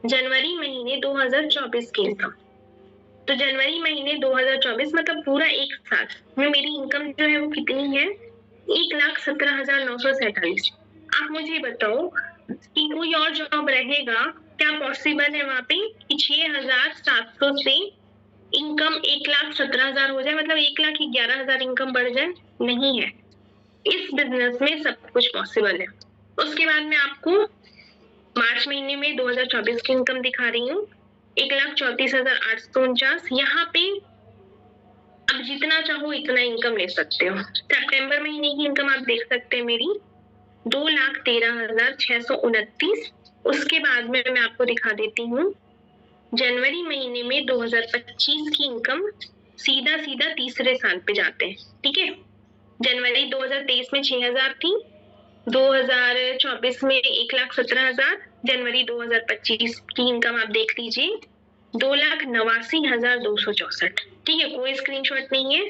जनवरी महीने 2024 की इनकम। तो जनवरी महीने 2024 मतलब पूरा एक साल में मेरी इनकम जो है वो कितनी है, 1,17,947। आप मुझे बताओ कि कोई और जॉब रहेगा क्या पॉसिबल है वहां पे कि 6,700 से इनकम 1,17,000 हो जाए, मतलब 1,11,000 इनकम बढ़ जाए? नहीं है। इस बिजनेस में सब कुछ पॉसिबल है। उसके बाद मैं आपको मार्च महीने में 2024 की इनकम दिखा रही हूँ, 1,34,849। यहाँ पे अब जितना चाहो इतना इनकम ले सकते हो। सितंबर महीने की इनकम आप देख सकते हैं मेरी 2,13,629। उसके बाद में मैं आपको दिखा देती हूँ जनवरी महीने में 2025 की इनकम। सीधा सीधा तीसरे साल पे जाते हैं, ठीक है। जनवरी 2023 में 6,000 थी, 2024 में 1,17,000। जनवरी 2025 की इनकम आप देख लीजिए 2,89,264, ठीक है। कोई स्क्रीनशॉट नहीं है,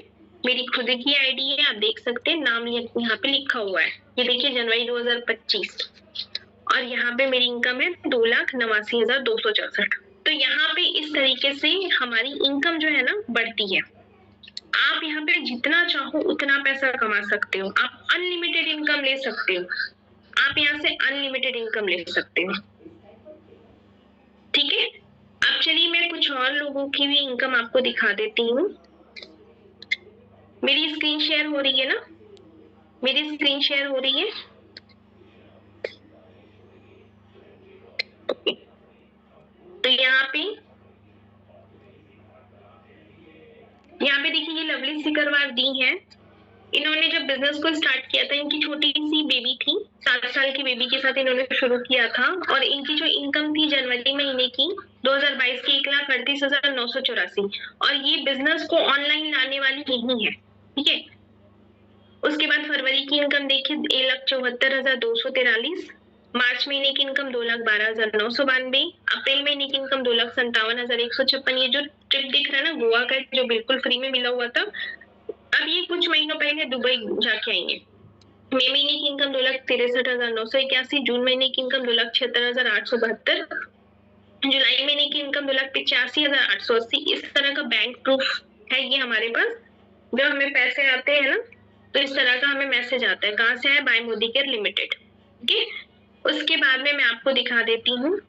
मेरी खुद की आईडी है, आप देख सकते हैं, नाम यहाँ पे लिखा हुआ है। ये देखिए जनवरी 2025 और यहाँ पे मेरी इनकम है 2,89,264। तो यहाँ पे इस तरीके से हमारी इनकम जो है ना बढ़ती है। आप यहाँ पे जितना चाहो उतना पैसा कमा सकते हो, आप अनलिमिटेड इनकम ले सकते हो, आप यहाँ से अनलिमिटेड इनकम ले सकते हो, ठीक है। अब चलिए मैं कुछ और लोगों की भी इनकम आपको दिखा देती हूँ। मेरी स्क्रीन शेयर हो रही है ना, मेरी स्क्रीन शेयर हो रही है। तो यहाँ पे देखिए ये लवली सिकरवार दी है। इन्होंने जब बिजनेस को स्टार्ट किया था, इनकी छोटी सी बेबी थी, 7 साल की बेबी के साथ इन्होंने शुरू किया था। और इनकी जो इनकम थी जनवरी महीने की 2022 की 1,38,984, और ये बिजनेस को ऑनलाइन लाने वाली नहीं है, ठीक है। उसके बाद फरवरी की इनकम देखिए 1,74,243। मार्च महीने की इनकम 2,12,992। अप्रैल महीने की इनकम 2,57,156। ये जो ट्रिप दिख रहा है ना गोवा का, जो बिल्कुल फ्री में मिला हुआ था, अब ये कुछ महीनों पहले दुबई जाके आई है। मई महीने की इनकम 2,63,981। जून महीने की इनकम 2,76,872। जुलाई महीने की इनकम 2,85,880। इस तरह का बैंक प्रूफ है ये हमारे पास। जब हमें पैसे आते हैं ना तो इस तरह का हमें मैसेज आता है, कहाँ से है, बाय मोदी केयर लिमिटेड, ठीक। उसके बाद में मैं आपको दिखा देती हूँ,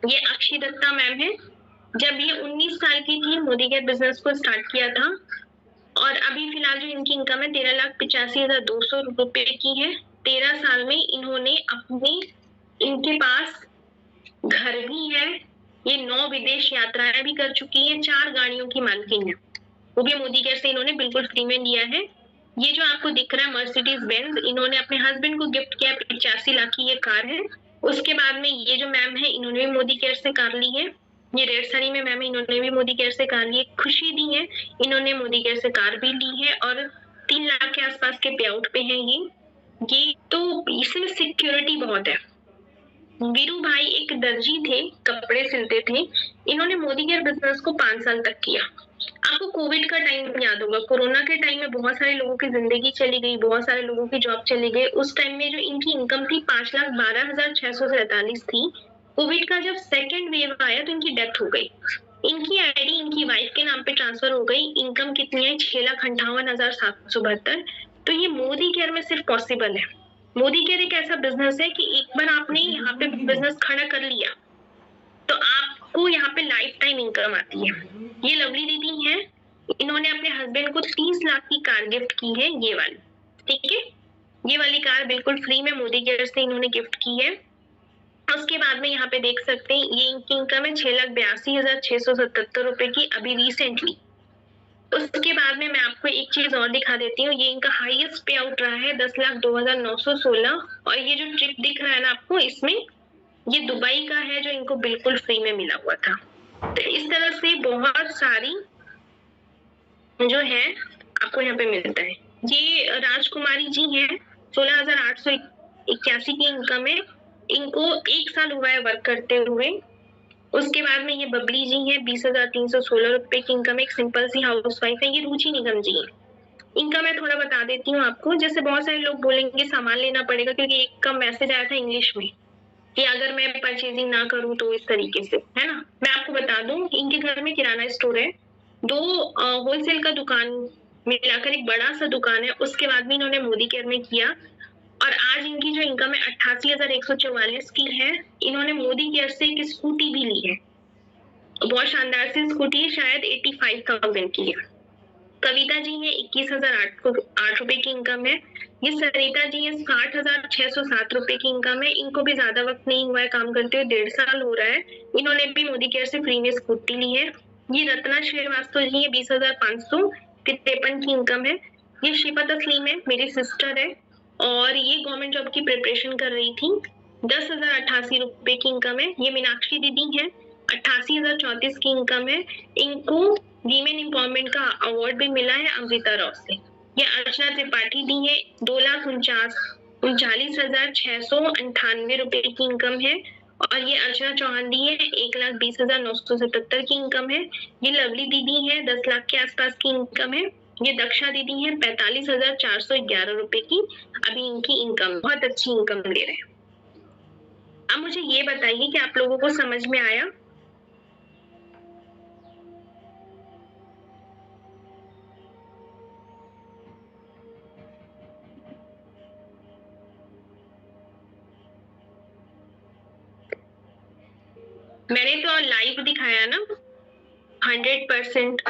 ये अक्षय दत्ता मैम है। जब ये 19 साल की थी मोदी केयर बिजनेस को स्टार्ट किया था, और अभी फिलहाल जो इनकी इनकम है 13,85,200 रुपए की है। 13 साल में इन्होंने अपने, इनके पास घर भी है, ये 9 विदेश यात्राएं भी कर चुकी है, 4 गाड़ियों की मालकिन है, वो भी मोदी केयर से इन्होंने बिल्कुल फ्री में लिया है। ये जो आपको दिख रहा है मर्सिडीज बेंज, इन्होंने अपने हस्बैंड को गिफ्ट किया, 85 लाख की ये कार है। उसके बाद में ये जो मैम है इन्होंने भी मोदी केयर से कार ली है, ये रेड साड़ी में मैम है, इन्होंने भी मोदी केयर से कार ली है। खुशी दी है, इन्होंने मोदी केयर से कार भी ली है, और 3 लाख के आसपास के पे आउट पे है ये तो इसमें सिक्योरिटी बहुत है। वीरू भाई एक दर्जी थे, कपड़े सिलते थे, इन्होंने मोदी केयर बिजनेस को 5 साल तक किया। आपको कोविड का टाइम याद होगा, कोरोना के टाइम में बहुत सारे लोगों की जिंदगी चली गई, बहुत सारे लोगों की जॉब चली गई। उस टाइम में जो इनकी इनकम थी 5,12,647 थी। कोविड का जब सेकेंड वेव आया तो इनकी डेथ हो गई, इनकी आईडी इनकी वाइफ के नाम पे ट्रांसफर हो गई। इनकम कितनी है, 6,58,772। तो ये मोदी केयर में सिर्फ पॉसिबल है। मोदी केयर एक ऐसा बिजनेस है कि एक बार आपने यहाँ पे बिजनेस खड़ा कर लिया तो आप आपको यहाँ पे लाइफ टाइम इनकम आती है। ये लवली दीदी है, इन्होंने अपने हस्बैंड को 30 लाख की कार गिफ्ट की है, ये वाली, ठीक है। ये वाली कार बिल्कुल फ्री में मोदी केयर से इन्होंने गिफ्ट की है। उसके बाद में यहाँ पे देख सकते हैं ये इनकी इनकम है 6,82,677 रुपए की अभी रिसेंटली। उसके बाद में मैं आपको एक चीज और दिखा देती हूँ, ये इनका हाईएस्ट पे आउट रहा है 10,02,916। और ये जो ट्रिप दिख रहा है ना आपको, इसमें ये दुबई का है जो इनको बिल्कुल फ्री में मिला हुआ था। तो इस तरह से बहुत सारी जो है आपको यहाँ पे मिलता है। ये राजकुमारी जी हैं, 16,881 की इनकम है, इनको 1 साल हुआ है वर्क करते हुए। उसके बाद में ये बबली जी हैं, 20,316 रुपए की इनकम, एक सिंपल सी हाउस वाइफ है। ये रुचि निगम जी है, इनका मैं थोड़ा बता देती हूँ आपको। जैसे बहुत सारे लोग बोलेंगे सामान लेना पड़ेगा, क्योंकि एक का मैसेज आया था इंग्लिश में कि अगर मैं परचेजिंग ना करूँ तो इस तरीके से, है ना। मैं आपको बता दूं, इनके घर में किराना स्टोर है, 2 होलसेल का दुकान मिलाकर एक बड़ा सा दुकान है। उसके बाद भी इन्होंने मोदी केयर में किया, और आज इनकी जो इनकम है 88,144 की है। इन्होंने मोदी केयर से एक स्कूटी भी ली है, बहुत शानदार सी स्कूटी है, शायद 85,000 की है। कविता जी है, 21,008 रुपए की इनकम है। ये सरिता जी है, 60,607 रुपए की इनकम है। इनको भी ज्यादा वक्त नहीं हुआ है काम करते हुए, 1.5 साल हो रहा है। इन्होंने भी मोदी केयर से फ्री में स्कूटी ली है। ये रत्ना श्रीवास्तव जी है, 20,553 की इनकम है। ये शिफा तस्लीम है, मेरी सिस्टर है, और ये गवर्नमेंट जॉब की प्रिपरेशन कर रही थी। 10,088 रुपए की इनकम है। ये मीनाक्षी दीदी है, 88,034 की इनकम है। इनको वीमेन एम्पावरमेंट का अवार्ड भी मिला है अमृता राव से। ये अर्चना त्रिपाठी दी है, 2,39,698 रुपए की इनकम है। और ये अर्चना चौहान दी है, 1,20,977 की इनकम है। ये लवली दीदी है, 10 लाख के आसपास की इनकम है। ये दक्षा दीदी है, 45,411 रुपए की अभी इनकी इनकम, बहुत अच्छी इनकम ले रहे हैं। अब मुझे ये बताइए कि आप लोगों को समझ में आया? मैंने तो लाइव दिखाया ना 100%।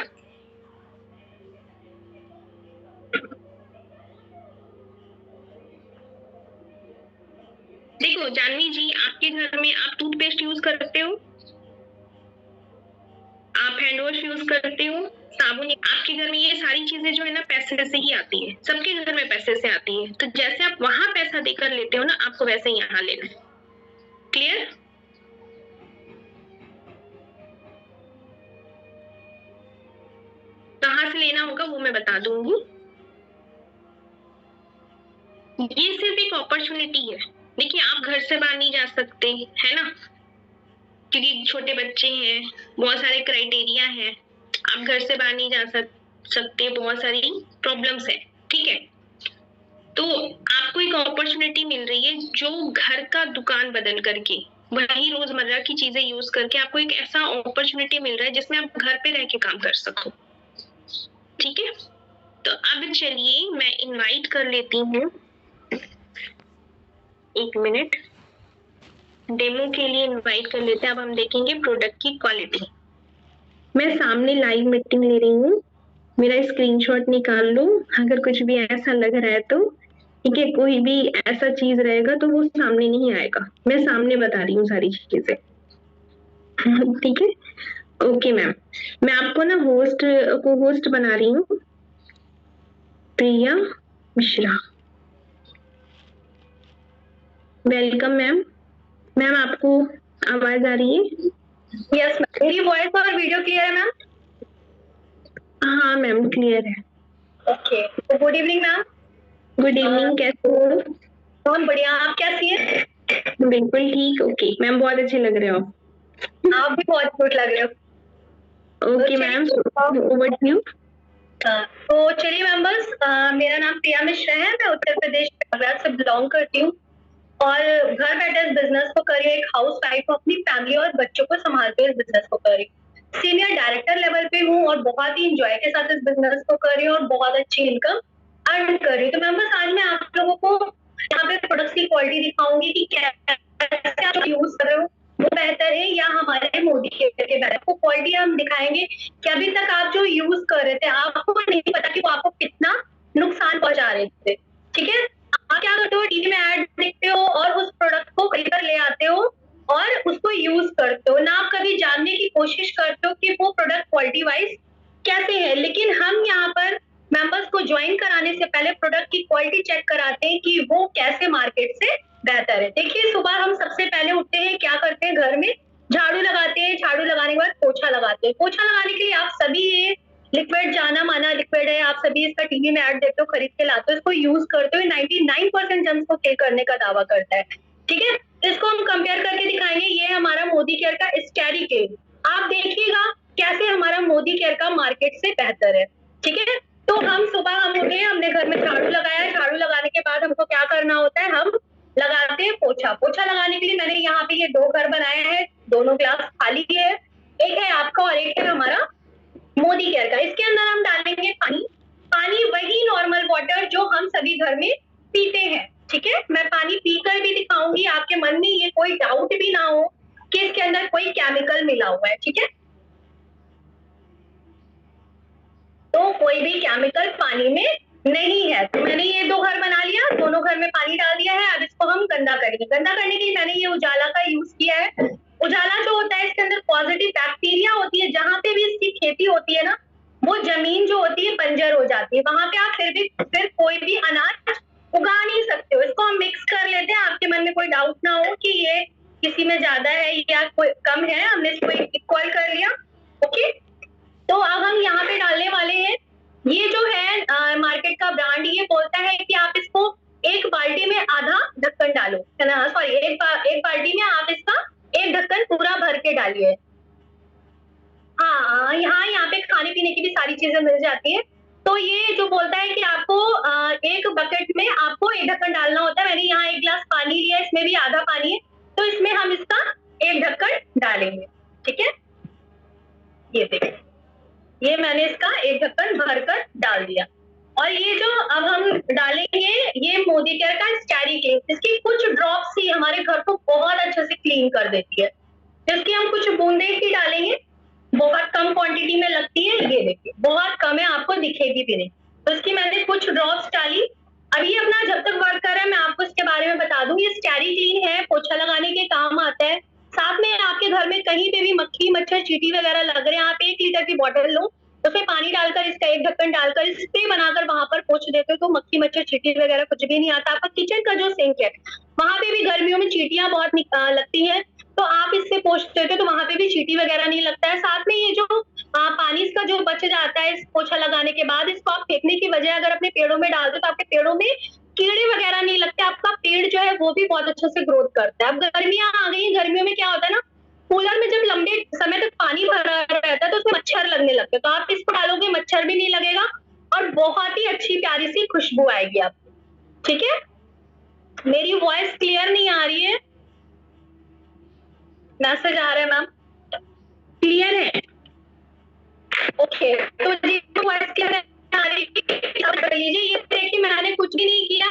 देखो जानवी जी, आपके घर में आप टूथपेस्ट यूज करते हो, आप हैंड वॉश यूज करते हो, साबुन, आपके घर में ये सारी चीजें जो है ना पैसे से ही आती है, सबके घर में पैसे से आती है। तो जैसे आप वहां पैसा देकर लेते हो ना, आपको वैसे ही यहाँ लेना है। क्लियर? कहाँ से लेना होगा वो मैं बता दूंगी। ये सिर्फ एक अपॉर्चुनिटी है। देखिए आप घर से बाहर नहीं जा सकते, है ना, क्योंकि छोटे बच्चे हैं, बहुत सारे क्राइटेरिया हैं, आप घर से बाहर नहीं जा सकते, बहुत सारी प्रॉब्लम्स है, ठीक है। तो आपको एक अपॉर्चुनिटी मिल रही है, जो घर का दुकान बदल करके, वही रोजमर्रा की चीजें यूज करके आपको एक ऐसा अपॉर्चुनिटी मिल रहा है जिसमें आप घर पे रह के काम कर सको, ठीक है। तो अब चलिए मैं इनवाइट कर लेती हूँ, 1 मिनट, डेमो के लिए इनवाइट कर लेते हैं। अब हम देखेंगे प्रोडक्ट की क्वालिटी। मैं सामने लाइव मीटिंग ले रही हूँ, मेरा स्क्रीनशॉट निकाल लो अगर कुछ भी ऐसा लग रहा है तो, ठीक है। कोई भी ऐसा चीज रहेगा तो वो सामने नहीं आएगा, मैं सामने बता रही हूँ सारी चीजें, ठीक है। ओके मैम, मैं आपको ना होस्ट बना रही हूँ, Priya Mishra. Welcome ma'am. Ma'am आपको आवाज आ रही है? यस, मेरी वॉइस और वीडियो क्लियर है मैम? हाँ मैम क्लियर है। ओके, तो good evening ma'am. Good evening, कैसे हो? बहुत बढ़िया, आप कैसी हैं? बिल्कुल ठीक। ओके मैम, बहुत अच्छे लग रहे हो आप भी बहुत क्यूट लग रहे हो। Okay ma'am, over to you. तो चलिए मेंबर्स, मेरा नाम प्रिया मिश्रा है, मैं उत्तर प्रदेश प्रयागराज से बिलोंग करती हूँ और घर बैठे इस बिजनेस को कर रही हूँ, एक हाउस वाइफ अपनी फैमिली और बच्चों को संभालते हुए इस बिजनेस को कर रही हूँ। सीनियर डायरेक्टर लेवल पे हूँ और बहुत ही इंजॉय के साथ इस बिजनेस को कर रही हूँ और बहुत अच्छी इनकम अर्न कर रही हूँ। तो मेंबर्स, आज मैं आप लोगों को यहाँ पे प्रोडक्ट्स की क्वालिटी दिखाऊंगी कि कैसे आप यूज कर रहे हो वो बेहतर है या हमारे मोदी केयर के बेहतर? आपको क्वालिटी हम दिखाएंगे कि अभी तक आप जो यूज कर रहे थे आपको नहीं पता कि वो आपको कितना नुकसान पहुंचा रहे थे, ठीक है? आप क्या करते हो, टीवी में ऐड देखते हो और उस प्रोडक्ट को खरीद कर ले आते हो और उसको यूज करते हो, ना आप कभी जानने की कोशिश करते हो कि वो प्रोडक्ट क्वालिटी वाइज कैसे है। लेकिन हम यहाँ पर मेंबर्स को ज्वाइन कराने से पहले प्रोडक्ट की क्वालिटी चेक कराते हैं कि वो कैसे मार्केट से बेहतर है। देखिए, सुबह हम सबसे पहले उठते हैं, क्या करते हैं, घर में झाड़ू लगाते हैं, झाड़ू लगाने के बाद पोछा लगाते हैं। पोछा लगाने के लिए आप सभी ये लिक्विड, जाना माना लिक्विड है, आप सभी इसका टीवी में ऐड देखते हो, खरीद के लाते हो, इसको यूज करते हो, 99% जर्म्स को किल करने का दावा करता है, ठीक है? इसको हम कंपेयर करके दिखाएंगे। ये हमारा मोदी केयर का स्टैरी क्लीन, आप देखिएगा कैसे हमारा मोदी केयर का मार्केट से बेहतर है, ठीक है? तो हम सुबह हम उठे, हमने घर में झाड़ू लगाया, झाड़ू लगाने के बाद हमको क्या करना होता है, हम लगाते हैं पोछा। पोछा लगाने के लिए मैंने यहाँ पे ये 2 घर बनाए हैं, दोनों ग्लास खाली है, एक है आपका और एक है हमारा मोदी केयर का। इसके अंदर हम डालेंगे पानी, पानी वही नॉर्मल वाटर जो हम सभी घर में पीते हैं, ठीक है? मैं पानी पीकर भी दिखाऊंगी, आपके मन में ये कोई डाउट भी ना हो कि इसके अंदर कोई केमिकल मिला हुआ है, ठीक है? तो कोई भी केमिकल पानी में नहीं है। तो मैंने ये 2 घर बना लिया, दोनों घर में पानी डाल दिया है। अब इसको हम गंदा करेंगे। गंदा करने के लिए मैंने ये उजाला का यूज किया है। उजाला जो होता है, इसके अंदर पॉजिटिव बैक्टीरिया होती है, जहां पे भी इसकी खेती होती है ना, वो जमीन जो होती है बंजर हो जाती है, वहां पे आप फिर कोई भी अनाज उगा नहीं सकते हो। इसको हम मिक्स कर लेते हैं, आपके मन में कोई डाउट ना हो कि ये किसी में ज्यादा है या कोई कम है, हमने इसको इक्वल कर लिया, ओके? तो अब हम यहाँ पे डालने वाले हैं, ये जो है मार्केट का ब्रांड, ये बोलता है कि आप इसको एक बाल्टी में आधा ढक्कन डालो, है ना? सॉरी, एक बाल्टी में आप इसका एक ढक्कन पूरा भर के डालिए। हाँ, यहाँ पे खाने पीने की भी सारी चीजें मिल जाती है। तो ये जो बोलता है कि आपको एक बकेट में आपको एक ढक्कन डालना होता है। मैंने यहाँ 1 गिलास पानी लिया, इसमें भी आधा पानी है, तो इसमें हम इसका एक ढक्कन डालेंगे, ठीक है? ये देखिए, ये मैंने इसका एक ढक्कन भरकर डाल दिया। और ये जो अब हम डालेंगे, ये मोदी केयर का स्टैरी क्लीन, इसकी कुछ ड्रॉप्स ही हमारे घर को बहुत अच्छे से क्लीन कर देती है। इसकी हम कुछ बूंदे ही डालेंगे, बहुत कम क्वांटिटी में लगती है, ये देखिए बहुत कम है, आपको दिखेगी भी नहीं। तो इसकी मैंने कुछ ड्रॉप्स डाली। अब ये अपना जब तक वर्क कर रहा है, मैं आपको इसके बारे में बता दूं, ये स्टैरी क्लीन है, पोछा लगाने के काम आता है। साथ में आपके घर में कहीं पे भी मक्खी, मच्छर, चींटी वगैरह लग रहे हैं, आप 1 लीटर की बॉटल लो, उसमें पानी डालकर इसका एक ढक्कन डालकर स्प्रे बनाकर वहां पर पोंछ देते हो, तो मक्खी, मच्छर, चींटी वगैरह कुछ भी नहीं आता। आपका किचन का जो सिंक है, वहां पे भी गर्मियों में चींटियां बहुत लगती हैं, तो आप इससे पोंछ देते हो, तो वहां पे भी चींटी वगैरह नहीं लगता है। साथ में ये जो पानी इसका जो बच जाता है इस पोछा लगाने के बाद, इसको आप फेंकने की बजाय अगर अपने पेड़ों में डाल दो, तो आपके पेड़ों में कीड़े वगैरह नहीं लगते, आपका पेड़ जो है वो भी बहुत अच्छे से ग्रोथ करता है। अब गर्मियां आ गई, गर्मियों में क्या होता है ना, कूलर में जब लंबे समय तक पानी भरा रहता है तो उसमें मच्छर लगने लगते हैं, तो आप इसको डालोगे, मच्छर भी नहीं लगेगा और बहुत ही अच्छी प्यारी सी खुशबू आएगी आपको, ठीक है? मेरी वॉइस क्लियर नहीं आ रही है? मैसेज आ रहा है मैम, क्लियर है? ओके, तो जी वॉइस क्लियर आ रही है, ये देखिए मैंने कुछ भी नहीं किया,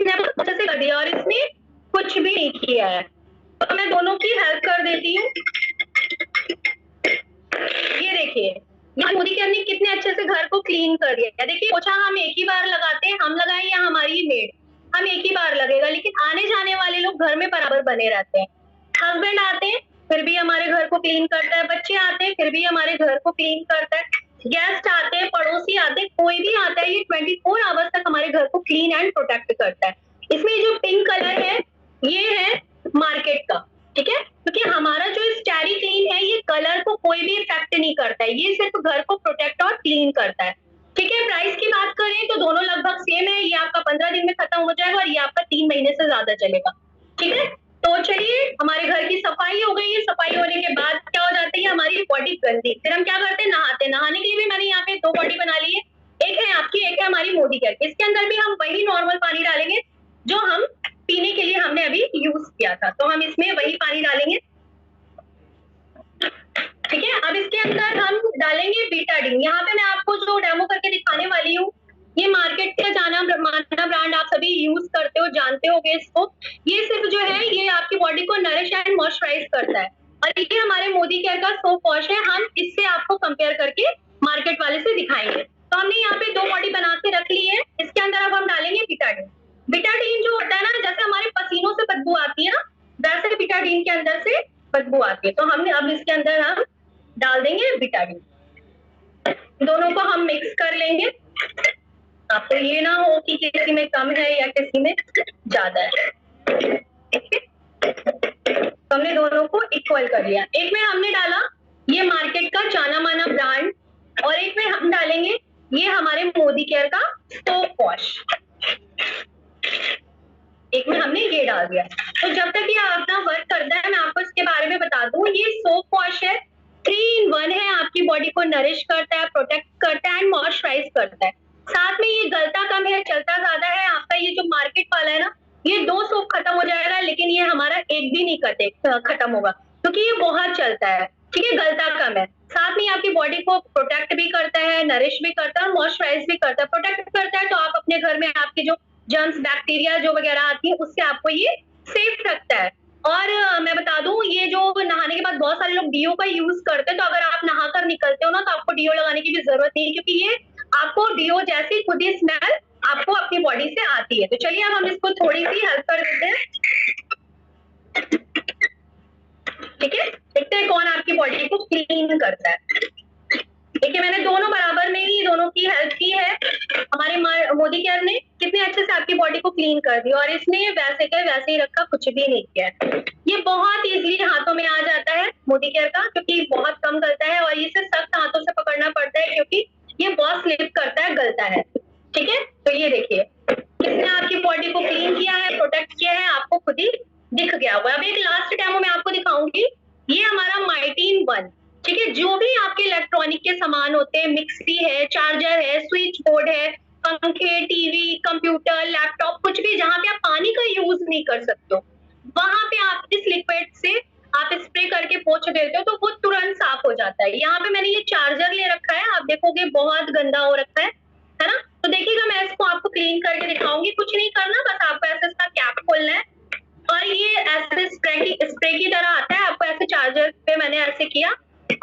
अच्छे से कर दिया और इसने कुछ भी नहीं किया है। तो मैं दोनों की हेल्प कर देती हूँ। ये देखिए, यहाँ मोदी केयर ने कितने अच्छे से घर को क्लीन कर दिया। देखिए, पोछा हम एक ही बार लगाते हैं, हम लगाए या हमारी मेड, हम एक ही बार लगेगा, लेकिन आने जाने वाले लोग घर में बराबर बने रहते हैं। हस्बैंड आते हैं फिर भी हमारे घर को क्लीन करता है, बच्चे आते हैं फिर भी हमारे घर को क्लीन करता है, गेस्ट आते हैं, पड़ोसी आते हैं, कोई भी आता है, ये 24 आवर्स तक हमारे घर को क्लीन एंड प्रोटेक्ट करता है। इसमें जो पिंक कलर है, ये है मार्केट का, ठीक है? क्योंकि हमारा जो स्टैरी क्लीन है, ये कलर को कोई भी इफेक्ट नहीं करता है, ये सिर्फ घर को प्रोटेक्ट और क्लीन करता है, ठीक है? प्राइस की बात करें तो दोनों लगभग सेम है, ये आपका 15 दिन में खत्म हो जाएगा और ये आपका 3 महीने से ज्यादा चलेगा, ठीक है? तो चलिए, हमारे घर की सफाई हो गई है। सफाई होने के बाद क्या हो जाती है, हमारी बॉडी गंदी, फिर हम क्या करते हैं, नहाते हैं। नहाने के लिए भी मैंने यहाँ पे 2 बॉडी बना ली है, एक है आपकी, एक है हमारी मोदी केयर की। इसके अंदर भी हम वही नॉर्मल पानी डालेंगे जो हम पीने के लिए हमने अभी यूज किया था, तो हम इसमें वही पानी डालेंगे, ठीक है? अब इसके अंदर हम डालेंगे बीटाडीन। यहाँ पे मैं आपको जो डेमो करके दिखाने वाली हूँ, ये मार्केट का जाना माना ब्रांड आप सभी यूज करते हो, जानते होगे इसको। ये सिर्फ जो है ये आपकी बॉडी को नरिश एंड मॉइस्चराइज करता है। और ये हमारे मोदी केयर का सोप वॉश है, हम इससे आपको कंपेयर करके मार्केट वाले से दिखाएंगे। तो हमने यहाँ पे 2 बॉडी बना के रख ली है। इसके अंदर अब हम डालेंगे बिटाडीन। बिटाडीन जो होता है ना, जैसे हमारे पसीनों से बदबू आती है ना, वैसे बिटाडीन के अंदर से बदबू आती है। तो हमने अब इसके अंदर हम डाल देंगे बिटाडीन। दोनों को हम मिक्स कर लेंगे। आपको ये ना हो कि किसी में कम है या किसी में ज्यादा है। तो हमने दोनों को इक्वल कर लिया। एक में हमने डाला ये मार्केट का जाना माना ब्रांड, और एक में हम डालेंगे ये हमारे मोदी केयर का सोप वॉश। एक में हमने ये डाल दिया। तो जब तक ये अपना वर्क करता है मैं आपको इसके बारे में बता दूं। ये सोप वॉश है, 3 in 1 है, आपकी बॉडी को नरिश करता है, प्रोटेक्ट करता है एंड मॉइस्चराइज करता है। साथ में ये गलता कम है, चलता ज्यादा है। आपका ये जो मार्केट वाला है ना, ये 2 सोप खत्म हो जाएगा, लेकिन ये हमारा एक भी नहीं खत्म होगा, क्योंकि ये बहुत चलता है। ठीक है, गलता कम है। साथ में आपकी बॉडी को प्रोटेक्ट भी करता है, नरिश भी करता है और मॉइस्चराइज भी करता है। प्रोटेक्ट करता है तो आप अपने घर में आपकी जो जर्म्स बैक्टीरिया जो वगैरह आती है उससे आपको ये सेफ रखता है। और मैं बता दूं, ये जो नहाने के बाद बहुत सारे लोग डीओ का यूज करते हैं, तो अगर आप नहाकर निकलते हो ना तो आपको डीओ लगाने की भी जरूरत नहीं है, क्योंकि ये आपको डीओ जैसी खुद ही स्मेल आपको अपनी बॉडी से आती है। तो चलिए अब हम इसको थोड़ी सी हेल्प कर देते हैं। ठीक है, देखते हैं कौन आपकी बॉडी को क्लीन करता है। देखिए मैंने दोनों बराबर में ही दोनों की हेल्प की है। हमारे मोदी केयर ने कितने अच्छे से आपकी बॉडी को क्लीन कर दिया, और इसने वैसे के वैसे ही रखा, कुछ भी नहीं किया। ये बहुत इजीली हाथों में आ जाता है मोदी केयर का, क्योंकि बहुत कम गलता है, और इसे सख्त हाथों से पकड़ना पड़ता है क्योंकि ये बहुत स्लिप करता है, गलता है। ठीक है, तो ये देखिए किसने आपकी बॉडी को क्लीन किया है, प्रोटेक्ट किया है, आपको खुद ही दिख गया हुआ। अब एक लास्ट डेमो मैं आपको दिखाऊंगी। ये हमारा माइटीन 1। ठीक है, जो भी आपके इलेक्ट्रॉनिक के सामान होते हैं, मिक्सी है, चार्जर है, स्विच बोर्ड है, पंखे, टीवी, कंप्यूटर, लैपटॉप, कुछ भी जहां पे आप पानी का यूज नहीं कर सकते हो, वहां पे आप इस लिक्विड से आप स्प्रे करके पोंछ देते हो तो वो तुरंत साफ हो जाता है। यहाँ पे मैंने ये चार्जर ले रखा है, आप देखोगे बहुत गंदा हो रखा है ना। तो देखिएगा मैं इसको आपको क्लीन करके दिखाऊंगी। कुछ नहीं करना, बस आपको ऐसे इसका कैप खोलना है, और ये ऐसे स्प्रे की तरह आता है। आपको ऐसे चार्जर पे मैंने ऐसे किया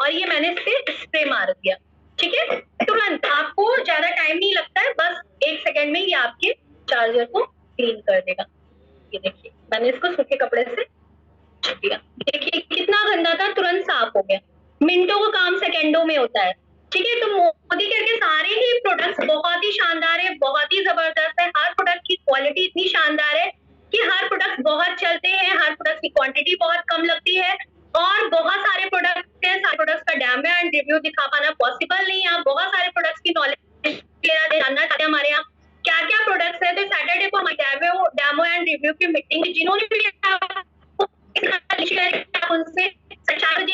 और ये मैंने इस पे स्प्रे मार दिया। ठीक है, तुरंत, आपको ज्यादा टाइम नहीं लगता है, बस 1 सेकेंड में ये आपके चार्जर को क्लीन कर देगा। ये देखिए मैंने इसको सूखे कपड़े से छुप दिया। देखिए कितना गंदा था, तुरंत साफ हो गया। मिनटों का काम सेकेंडों में होता है। ठीक है, तो मोदी केयर के सारे ही प्रोडक्ट्स बहुत ही शानदार है, बहुत ही जबरदस्त है। हर प्रोडक्ट की क्वालिटी इतनी शानदार है कि हर प्रोडक्ट बहुत चलते हैं, हर प्रोडक्ट की क्वांटिटी बहुत कम लगती है, और बहुत सारे प्रोडक्ट है। सारे प्रोडक्ट्स का डेमो एंड रिव्यू दिखा पाना पॉसिबल नहीं है। आप बहुत सारे प्रोडक्ट्स की नॉलेज जानना चाहते हैं हमारे यहाँ क्या क्या प्रोडक्ट्स है, तो सैटरडे को हमारे डेमो एंड रिव्यू की मीटिंग, जिन्होंने भी उनसे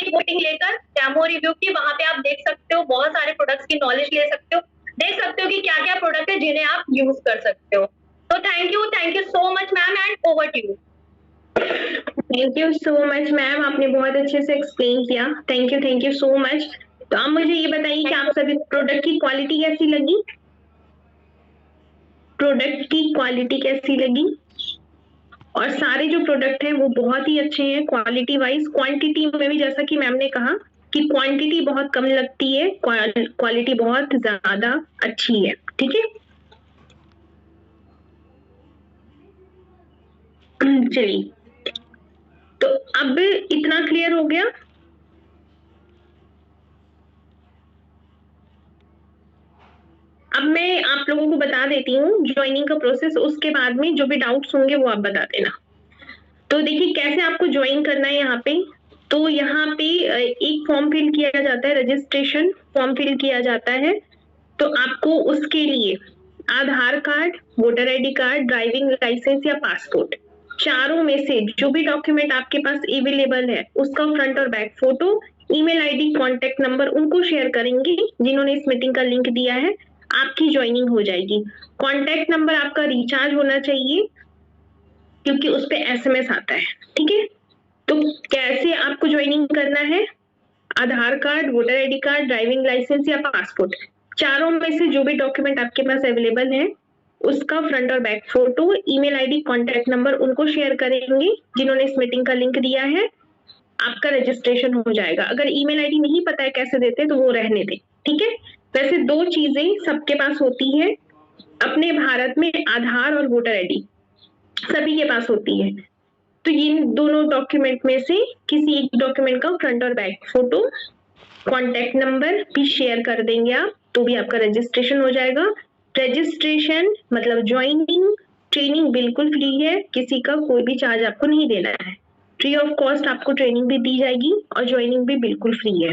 मीटिंग लेकर डेमो रिव्यू की, वहां पे आप देख सकते हो, बहुत सारे प्रोडक्ट्स की नॉलेज ले सकते हो, देख सकते हो कि क्या क्या प्रोडक्ट है जिन्हें आप यूज कर सकते हो। तो thank you so much ma'am, and over to you. Thank you so much ma'am, आपने बहुत अच्छे से एक्सप्लेन किया। Thank you so much. तो आप मुझे ये बताइए कि आप सभी प्रोडक्ट की क्वालिटी कैसी लगी? प्रोडक्ट की क्वालिटी कैसी लगी? और सारे जो प्रोडक्ट हैं वो बहुत ही अच्छे हैं क्वालिटी वाइज। क्वांटिटी में भी जैसा कि मैम ने कहा कि क्वांटिटी बहुत कम लगती है, क्वालिटी बहुत ज्यादा अच्छी है। ठीक है, चलिए, तो अब इतना क्लियर हो गया। अब मैं आप लोगों को बता देती हूँ ज्वाइनिंग का प्रोसेस, उसके बाद में जो भी डाउट्स होंगे वो आप बता देना। तो देखिए कैसे आपको ज्वाइन करना है यहाँ पे। तो यहाँ पे एक फॉर्म फिल किया जाता है, रजिस्ट्रेशन फॉर्म फिल किया जाता है। तो आपको उसके लिए Aadhaar card, voter ID card, driving licence या पासपोर्ट, चारों में से जो भी डॉक्यूमेंट आपके पास अवेलेबल है उसका फ्रंट और back photo, email ID, contact number उनको शेयर करेंगे जिन्होंने इस मीटिंग का लिंक दिया है। आपकी ज्वाइनिंग हो जाएगी। कॉन्टेक्ट नंबर आपका रिचार्ज होना चाहिए क्योंकि उस पे SMS आता है। ठीक है, तो कैसे आपको ज्वाइनिंग करना है? Aadhaar card, voter ID card, driving licence या पासपोर्ट, चारों में से जो भी डॉक्यूमेंट आपके पास अवेलेबल है उसका फ्रंट और back photo, email ID, contact number उनको शेयर करेंगे जिन्होंने इस मीटिंग का लिंक दिया है। आपका रजिस्ट्रेशन हो जाएगा। अगर ईमेल आईडी नहीं पता है कैसे देते तो वो रहने दें, ठीक है। वैसे 2 चीजें सबके पास होती है अपने भारत में, आधार और वोटर आईडी सभी के पास होती है। तो इन दोनों डॉक्यूमेंट में से किसी एक डॉक्यूमेंट का फ्रंट और बैक फोटो, कॉन्टैक्ट नंबर भी शेयर कर देंगे आप, तो भी आपका रजिस्ट्रेशन हो जाएगा। रजिस्ट्रेशन मतलब ज्वाइनिंग, ट्रेनिंग बिल्कुल फ्री है, किसी का कोई भी चार्ज आपको नहीं देना है। फ्री ऑफ कॉस्ट आपको ट्रेनिंग भी दी जाएगी और ज्वाइनिंग भी बिल्कुल फ्री है।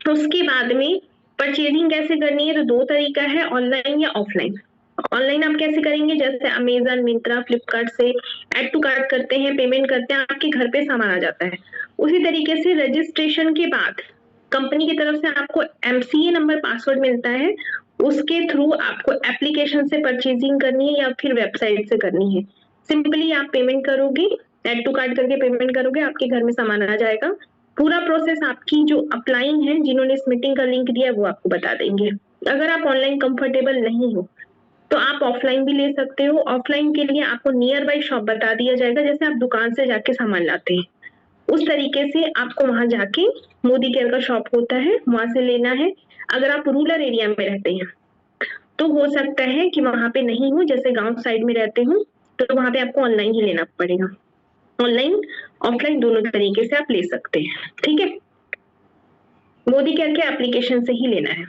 तो उसके बाद में परचेजिंग कैसे करनी है, तो 2 तरीका है, ऑनलाइन या ऑफलाइन। ऑनलाइन आप कैसे करेंगे, जैसे अमेजन, मिंत्रा, फ्लिपकार्ट से ऐड टू कार्ट करते हैं, पेमेंट करते हैं, आपके घर पे सामान आ जाता है। उसी तरीके से रजिस्ट्रेशन के बाद कंपनी की तरफ से आपको MCA नंबर, पासवर्ड मिलता है, उसके थ्रू आपको एप्लीकेशन से परचेजिंग करनी है या फिर वेबसाइट से करनी है। सिंपली आप पेमेंट करोगे, ऐड टू कार्ट करके पेमेंट करोगे, आपके घर में सामान आ जाएगा। पूरा प्रोसेस आपकी जो अप्लाइंग है, जिन्होंने इस मीटिंग का लिंक दिया वो आपको बता देंगे। अगर आप ऑनलाइन कंफर्टेबल नहीं हो तो आप ऑफलाइन भी ले सकते हो। ऑफलाइन के लिए आपको नियर बाई शॉप बता दिया जाएगा, जैसे आप दुकान से जाके सामान लाते हैं उस तरीके से आपको वहां जाके मोदी केयर का शॉप होता है, वहां से लेना है। अगर आप रूरल एरिया में रहते हैं तो हो सकता है कि वहां पे नहीं हो, जैसे गांव साइड में रहते हो तो वहां पे आपको ऑनलाइन ही लेना पड़ेगा। ऑनलाइन ऑफलाइन दोनों तरीके से आप ले सकते हैं, ठीक है। मोदी केयर के एप्लीकेशन से ही लेना है।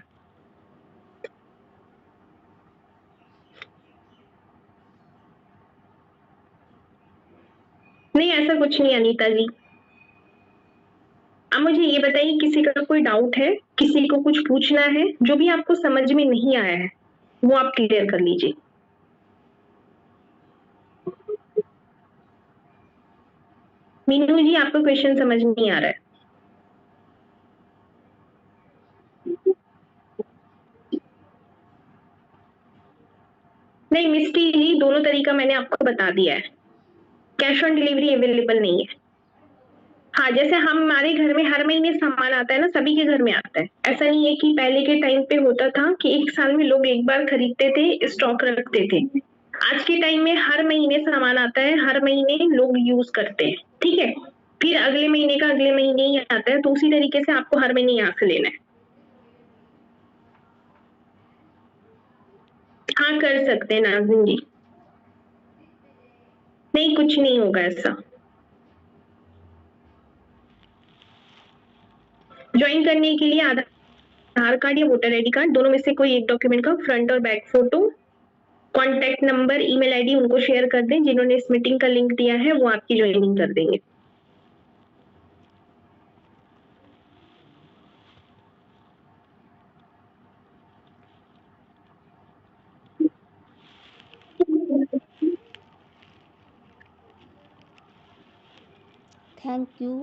नहीं, ऐसा कुछ नहीं अनीता जी। आप मुझे ये बताइए, किसी का कोई डाउट है, किसी को कुछ पूछना है, जो भी आपको समझ में नहीं आया है वो आप क्लियर कर लीजिए। मीनू जी, आपका क्वेश्चन समझ नहीं आ रहा है। नहीं मिस्टी जी, दोनों तरीका मैंने आपको बता दिया है, कैश ऑन डिलीवरी अवेलेबल नहीं है। हाँ, जैसे हमारे घर में हर महीने सामान आता है ना, सभी के घर में आता है। ऐसा नहीं है कि पहले के टाइम पे होता था कि 1 साल में लोग एक बार खरीदते थे, स्टॉक रखते थे। आज के टाइम में हर महीने सामान आता है, हर महीने लोग यूज करते हैं, ठीक है। फिर अगले महीने का अगले महीने ही आता है, तो उसी तरीके से आपको हर महीने यहाँ से लेना है। हाँ, कर सकते हैं नाज़िम जी। नहीं, कुछ नहीं होगा ऐसा। ज्वाइन करने के लिए आधार कार्ड या वोटर आईडी कार्ड दोनों में से कोई एक डॉक्यूमेंट का फ्रंट और back photo, contact number, email ID उनको शेयर कर दें जिन्होंने इस मीटिंग का लिंक दिया है, वो आपकी ज्वाइनिंग कर देंगे। Thank you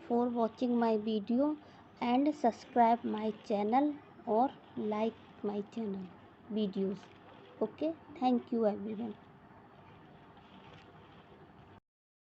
for watching my video and subscribe my channel or like my channel videos. Okay, thank you everyone.